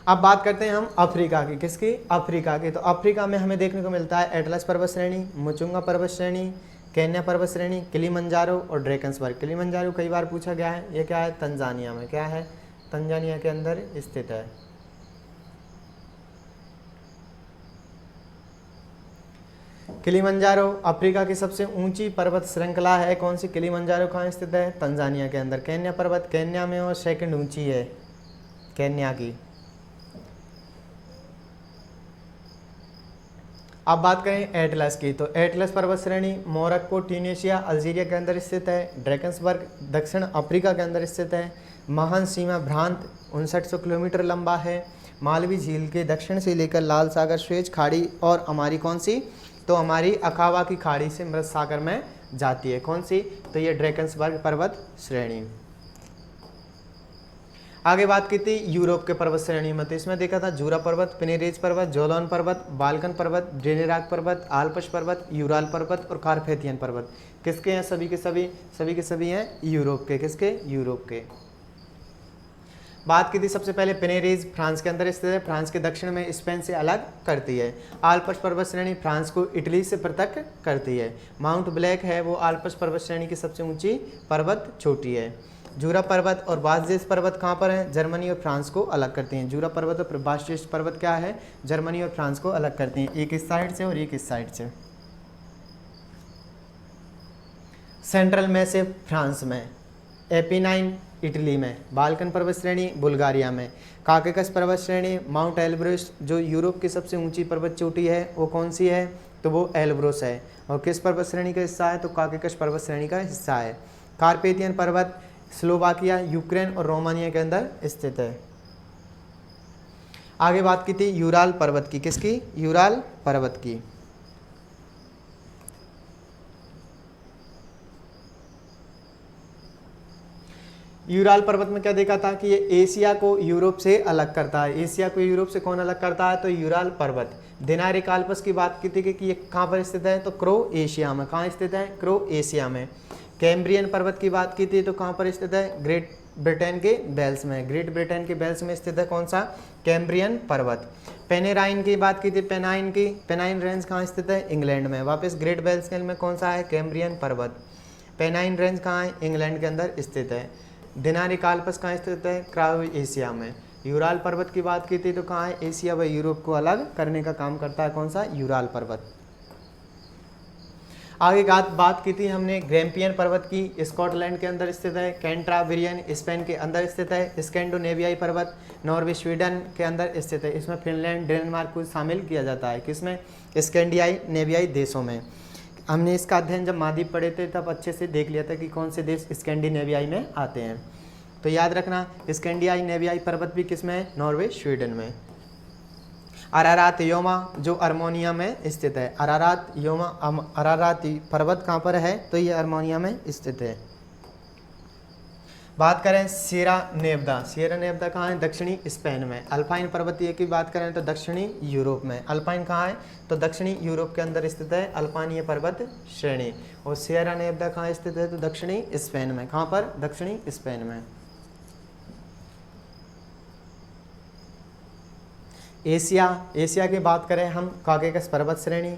अब बात करते हैं हम अफ्रीका की। किसकी? अफ्रीका की। तो अफ्रीका में हमें देखने को मिलता है एटलस पर्वत श्रेणी, मुचुंगा पर्वत श्रेणी, केन्या पर्वत श्रेणी, किलिमंजारो और ड्रैकन्सबर्ग। किलिमंजारो कई बार पूछा गया है। ये क्या है? तंजानिया में। क्या है? तंजानिया के अंदर स्थित है। किलिमंजारो अफ्रीका की सबसे ऊंची पर्वत श्रृंखला है। कौन सी? किलिमंजारो कहाँ स्थित है? तंजानिया के अंदर। केन्या पर्वत केन्या में और सेकंड ऊंची है केन्या की। अब बात करें एटलस की। तो एटलस पर्वत श्रेणी मोरक्को, ट्यूनीशिया, अल्जीरिया के अंदर स्थित है। ड्रैकन्सबर्ग दक्षिण अफ्रीका के अंदर स्थित है। महान सीमा भ्रांत 5900 किलोमीटर लंबा है। मालवी झील के दक्षिण से लेकर लाल सागर, स्वेज खाड़ी और हमारी कौन सी, तो हमारी अखावा की खाड़ी से मृत सागर में जाती है। कौन सी, तो ये ड्रैकन्सबर्ग पर्वत श्रेणी। आगे बात की थी यूरोप के पर्वत श्रेणी में, तो इसमें देखा था जूरा पर्वत, पिनेरेज पर्वत, जोलोन पर्वत, बाल्कन पर्वत, ड्रेनेराग पर्वत, आल्प्स पर्वत, यूराल पर्वत और कार्पेथियन पर्वत। किसके हैं, सभी के सभी हैं यूरोप के। किसके, यूरोप के। बात की थी सबसे पहले पिनेरेज फ्रांस के अंदर स्थित है, फ्रांस के दक्षिण में स्पेन से अलग करती है। आल्प्स पर्वत श्रेणी फ्रांस को इटली से पृथक करती है। माउंट ब्लैक है वो आल्प्स पर्वत श्रेणी की सबसे ऊंची पर्वत चोटी है। जूरा पर्वत और बासजेस पर्वत कहाँ पर हैं, जर्मनी और फ्रांस को अलग करते हैं। जूरा पर्वत और बासजेस पर्वत क्या है, जर्मनी और फ्रांस को अलग करते हैं, एक इस साइड से और एक इस साइड से। सेंट्रल में से फ्रांस में, एपिनाइन इटली में, बाल्कन पर्वत श्रेणी बुल्गारिया में, काकेकस पर्वत श्रेणी माउंट एल्ब्रुस जो यूरोप की सबसे ऊंची पर्वत चोटी है वो कौन सी है, तो वो एल्ब्रुस है। और किस पर्वत श्रेणी का हिस्सा है, तो काकेकस पर्वत श्रेणी का हिस्सा है। कार्पेथियन पर्वत स्लोवाकिया, यूक्रेन और रोमानिया के अंदर स्थित है। आगे बात की थी यूराल पर्वत की। किसकी, यूराल पर्वत की। यूराल पर्वत में क्या देखा था कि ये एशिया को यूरोप से अलग करता है। एशिया को यूरोप से कौन अलग करता है, तो यूराल पर्वत। दिनारिक आल्प्स की बात की थी कि ये कहाँ पर स्थित है, तो क्रोएशिया में। कहाँ स्थित है, क्रोएशिया में। कैम्ब्रियन पर्वत की बात की थी तो कहाँ पर स्थित है, ग्रेट ब्रिटेन के वेल्स में। ग्रेट ब्रिटेन के वेल्स में स्थित है कौन सा, कैम्ब्रियन पर्वत। पेनेराइन की बात की थी, पेनाइन रेंज कहाँ स्थित है, इंग्लैंड में। वापस ग्रेट वेल्स में कौन सा है, कैम्ब्रियन पर्वत। पेनाइन रेंज कहाँ है, इंग्लैंड के अंदर स्थित है। दिनारिक आल्प्स कहाँ स्थित है, क्रोएशिया में। यूराल पर्वत की बात की थी तो कहाँ है, एशिया व यूरोप को अलग करने का काम करता है कौन सा, यूराल पर्वत। आगे बात की थी हमने ग्रैम्पियन पर्वत की, स्कॉटलैंड के अंदर स्थित है। कैंटाब्रियन स्पेन के अंदर स्थित है। स्कैंडिनेवियाई पर्वत नॉर्वे स्वीडन के अंदर स्थित है। इसमें फिनलैंड डेनमार्क को शामिल किया जाता है। किसमें, स्कैंडिनेवियाई देशों में। हमने इसका अध्ययन जब महाद्वीप पढ़े थे तब अच्छे से देख लिया था कि कौन से देश स्कैंडिनेवियाई में आते हैं। तो याद रखना स्कैंडिनेवियाई पर्वत भी किसमें है, नॉर्वे स्वीडन में। अरारात योमा जो अर्मेनिया में स्थित है। अरारात पर्वत कहाँ पर है, तो ये अर्मेनिया में स्थित है। बात करें सियरा नेवदा कहाँ है, दक्षिणी स्पेन में। अल्पाइन पर्वतीय की बात करें तो दक्षिणी यूरोप में। अल्पाइन कहाँ है, तो दक्षिणी यूरोप के अंदर स्थित है अल्पानीय पर्वत श्रेणी। और सियरा नेवदा कहाँ स्थित है, तो दक्षिणी स्पेन में। कहाँ पर, दक्षिणी स्पेन में। एशिया की बात करें हम, काकेकस पर्वत श्रेणी,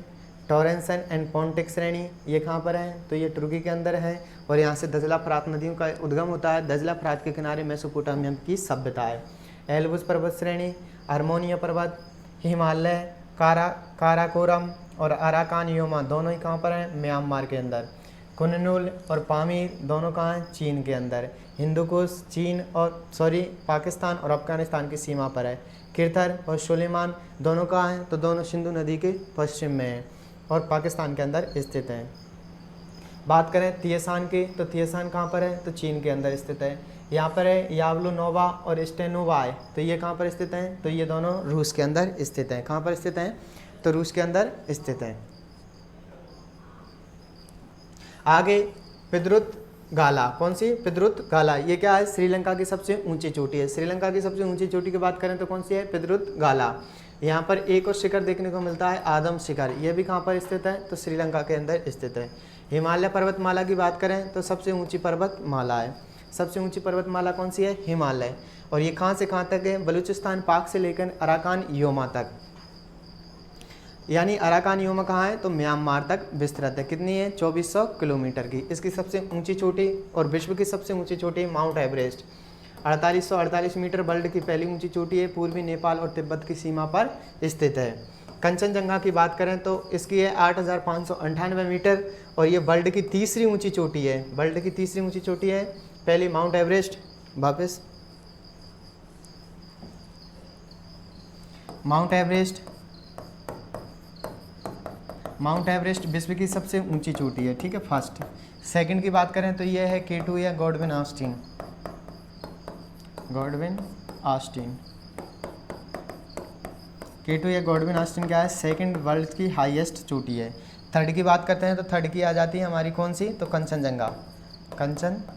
टॉरेंसन एंड पोंटिक श्रेणी, ये कहाँ पर है, तो ये तुर्की के अंदर है। और यहाँ से दजला फरात नदियों का उद्गम होता है। दजला फरात के किनारे मेसोपोटामिया की सभ्यता है। एल्ब्रुस पर्वत श्रेणी, अर्मेनिया पर्वत, हिमालय, काराकोरम और अराकान योमा दोनों ही कहाँ पर हैं, म्यांमार के अंदर। कुनलुन और पामीर दोनों कहाँ हैं, चीन के अंदर। हिंदुकुश पाकिस्तान और अफगानिस्तान की सीमा पर है। किरथर और सुलेमान दोनों कहाँ हैं, तो दोनों सिंधु नदी के पश्चिम में हैं और पाकिस्तान के अंदर स्थित हैं। बात करें तियसान की, तो तियसान कहाँ पर है, तो चीन के अंदर स्थित है। यहाँ पर है यावलू नोवा और स्टेनोवाई, तो ये कहाँ पर स्थित हैं, तो ये दोनों रूस के अंदर स्थित हैं। कहाँ पर स्थित हैं, तो रूस के अंदर स्थित हैं। आगे पिद्रुत गाला, कौन सी, पिद्रुत गाला, ये क्या है, श्रीलंका की सबसे ऊंची चोटी है। श्रीलंका की सबसे ऊंची चोटी की बात करें तो कौन सी है, पिद्रुत गाला। यहाँ पर एक और शिखर देखने को मिलता है, आदम शिखर, ये भी कहाँ पर स्थित है, तो श्रीलंका के अंदर स्थित है। हिमालय पर्वतमाला की बात करें तो सबसे ऊंची पर्वतमाला है। सबसे ऊंची पर्वतमाला कौन सी है, हिमालय। और ये कहाँ से कहाँ तक है, बलूचिस्तान पाक से लेकर अराकान योमा तक, यानी अराकान योमा कहाँ है, तो म्यांमार तक विस्तृत है। कितनी है, 2400 किलोमीटर की। इसकी सबसे ऊंची चोटी और विश्व की सबसे ऊंची चोटी माउंट एवरेस्ट 4848 मीटर, वर्ल्ड की पहली ऊंची चोटी है, पूर्वी नेपाल और तिब्बत की सीमा पर स्थित है। कंचनजंगा की बात करें तो इसकी है 8598 मीटर और ये वर्ल्ड की तीसरी ऊंची चोटी है। वर्ल्ड की तीसरी ऊंची चोटी है, पहली माउंट एवरेस्ट, वापस माउंट एवरेस्ट विश्व की सबसे ऊंची चोटी है, ठीक है, फर्स्ट। सेकंड की बात करें तो ये है K2 या गॉडविन ऑस्टिन। K2 या गॉडविन ऑस्टिन क्या है, सेकंड वर्ल्ड की हाईएस्ट चोटी है। थर्ड की बात करते हैं तो थर्ड की आ जाती है हमारी कौन सी, तो कंचनजंगा, कंचनजंगा,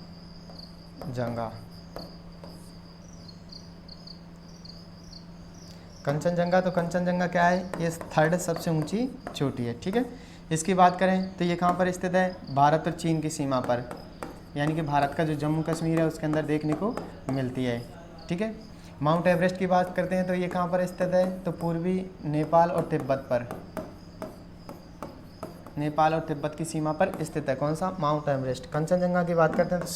कंचनजंगा। तो कंचनजंगा क्या है, ये थर्ड सबसे ऊंची चोटी है, ठीक है। इसकी बात करें तो ये कहाँ पर स्थित है, भारत और चीन की सीमा पर, यानी कि भारत का जो जम्मू कश्मीर है उसके अंदर देखने को मिलती है, ठीक है। माउंट एवरेस्ट की बात करते हैं तो ये कहाँ पर स्थित है, तो पूर्वी नेपाल और तिब्बत पर, नेपाल और तिब्बत की सीमा पर स्थित है कौन सा, माउंट एवरेस्ट। कंचनजंगा की बात करते हैं तो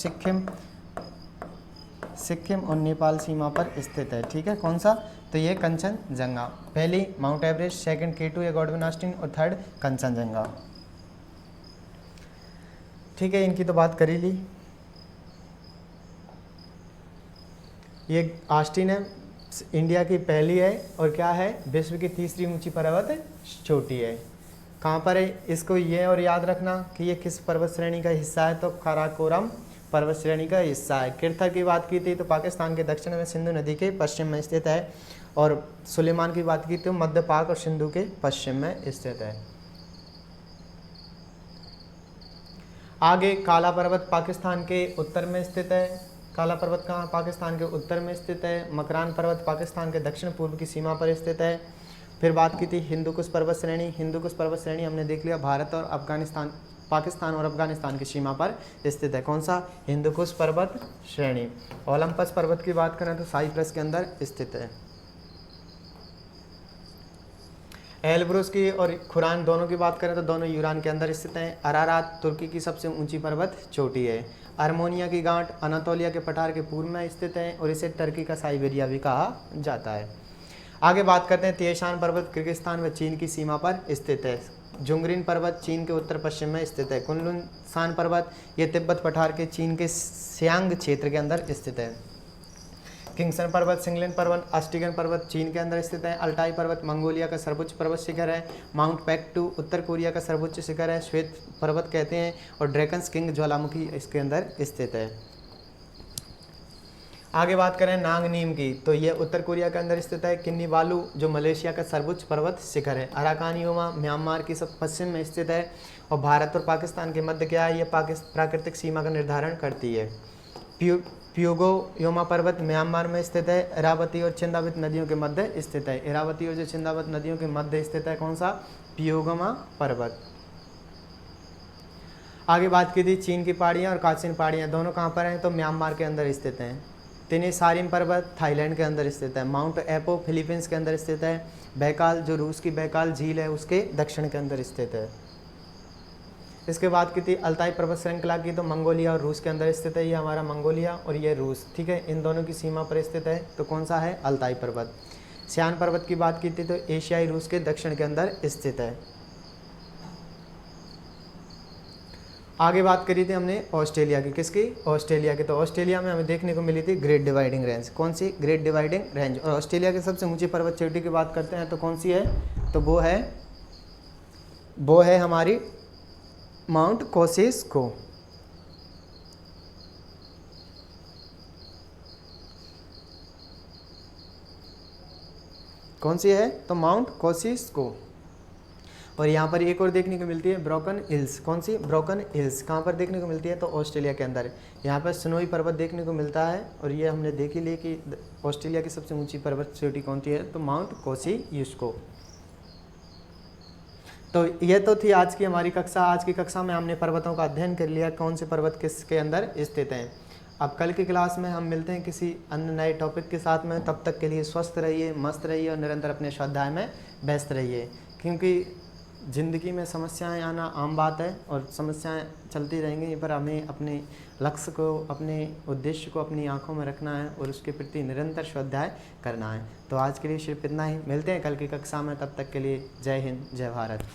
सिक्किम और नेपाल सीमा पर स्थित है, ठीक है, कौन सा, तो ये कंचनजंगा। पहली माउंट एवरेस्ट, सेकंड K2 या गॉडविन ऑस्टिन और थर्ड कंचनजंगा, ठीक है। इनकी तो बात कर ही ली। ये ऑस्टिन है, इंडिया की पहली है और क्या है, विश्व की तीसरी ऊंची पर्वत चोटी है। कहाँ पर है, इसको ये और याद रखना कि ये किस पर्वत श्रेणी का हिस्सा है, तो काराकोरम पर्वत श्रेणी का हिस्सा है। किरथर की बात की थी तो पाकिस्तान के दक्षिण में सिंधु नदी के पश्चिम में स्थित है, और सुलेमान की बात की तो मध्य पाक और सिंधु के पश्चिम में स्थित है। आगे काला पर्वत पाकिस्तान के उत्तर में स्थित है। काला पर्वत कहाँ, पाकिस्तान के उत्तर में स्थित है। मकरान पर्वत पाकिस्तान के दक्षिण पूर्व की सीमा पर स्थित है। फिर बात की थी हिंदुकुश पर्वत श्रेणी, हिंदुकुश पर्वत श्रेणी हमने देख लिया, भारत और अफगानिस्तान, पाकिस्तान और अफगानिस्तान की सीमा पर स्थित है कौन सा, हिंदुकुश पर्वत श्रेणी। ओलंपस पर्वत की बात करें तो साइप्रस के अंदर स्थित है। एल्ब्रुस की और खुरान दोनों की बात करें तो दोनों यूरान के अंदर स्थित हैं। अरारात तुर्की की सबसे ऊंची पर्वत चोटी है। आर्मेनिया की गांठ अनातोलिया के पठार के पूर्व में स्थित है और इसे टर्की का साइबेरिया भी कहा जाता है। आगे बात करते हैं तिएशान पर्वत किर्गिस्तान व चीन की सीमा पर स्थित है। जुंगरिन पर्वत चीन के उत्तर पश्चिम में स्थित है। कुनलुन पर्वत ये तिब्बत पठार के चीन के सियांग क्षेत्र के अंदर स्थित है। किंगसन पर्वत, सिंगलिन पर्वत, अस्टिगन पर्वत चीन के अंदर स्थित है। अल्टाई पर्वत मंगोलिया का सर्वोच्च पर्वत शिखर है। माउंट पेक्टू उत्तर कोरिया का सर्वोच्च शिखर है, श्वेत पर्वत कहते हैं। और ड्रैगन्स किंग ज्वालामुखी इसके अंदर स्थित है। आगे बात करें नांगनीम की तो ये उत्तर कोरिया के अंदर स्थित है। किन्नीवालू जो मलेशिया का सर्वोच्च पर्वत शिखर है। अराकानियोमा म्यांमार की सब पश्चिम में स्थित है और भारत और पाकिस्तान के मध्य क्या है, ये प्राकृतिक सीमा का निर्धारण करती है। प्यूगोयोमा पर्वत म्यांमार में स्थित है। इरावती और छिंदावत नदियों के मध्य स्थित है। इरावती और जो छिंदावत नदियों के मध्य स्थित है कौन सा, प्यूगोमा पर्वत। आगे बात की थी चीन की पहाड़ियाँ और काचिन पहाड़ियाँ दोनों कहाँ पर हैं, तो म्यांमार के अंदर स्थित हैं। तिनेसारिम पर्वत थाईलैंड के अंदर स्थित है। माउंट एपो फिलीपींस के अंदर स्थित है। बैकाल जो रूस की बैकाल झील है उसके दक्षिण के अंदर स्थित है। इसके बाद की थी अल्ताई पर्वत श्रृंखला की तो मंगोलिया और रूस के अंदर स्थित है। ये हमारा मंगोलिया और ये रूस, ठीक है, इन दोनों की सीमा पर स्थित है। तो कौन सा है, अल्ताई पर्वत। सियान पर्वत की बात की थी तो एशियाई रूस के दक्षिण के अंदर स्थित है। आगे बात करी थी हमने ऑस्ट्रेलिया की, किसकी, ऑस्ट्रेलिया की। तो ऑस्ट्रेलिया में हमें देखने को मिली थी ग्रेट डिवाइडिंग रेंज। कौन सी, ग्रेट डिवाइडिंग रेंज। और ऑस्ट्रेलिया की सबसे ऊंची पर्वत चोटी की बात करते हैं तो कौन सी है, तो वो है हमारी माउंट कोसिस्को। कौन सी है, तो माउंट कोसिस्को। और यहाँ पर एक और देखने को मिलती है ब्रोकन हिल्स। कौन सी, ब्रोकन हिल्स। कहाँ पर देखने को मिलती है, तो ऑस्ट्रेलिया के अंदर। यहाँ पर स्नोई पर्वत देखने को मिलता है और ये हमने देख ही ली कि ऑस्ट्रेलिया की सबसे ऊंची पर्वत चोटी कौन सी है, तो माउंट कोसिस्को। तो ये तो थी आज की हमारी कक्षा। आज की कक्षा में हमने पर्वतों का अध्ययन कर लिया, कौन से पर्वत किसके अंदर स्थित हैं। अब कल की क्लास में हम मिलते हैं किसी अन्य नए टॉपिक के साथ में। तब तक के लिए स्वस्थ रहिए, मस्त रहिए और निरंतर अपने स्वाध्याय में व्यस्त रहिए, क्योंकि ज़िंदगी में समस्याएं आना आम बात है और समस्याएं चलती रहेंगी, पर हमें अपने लक्ष्य को, अपने उद्देश्य को अपनी आंखों में रखना है और उसके प्रति निरंतर स्वाध्याय करना है। तो आज के लिए सिर्फ इतना ही। मिलते हैं कल की कक्षा में, तब तक के लिए जय हिंद, जय भारत।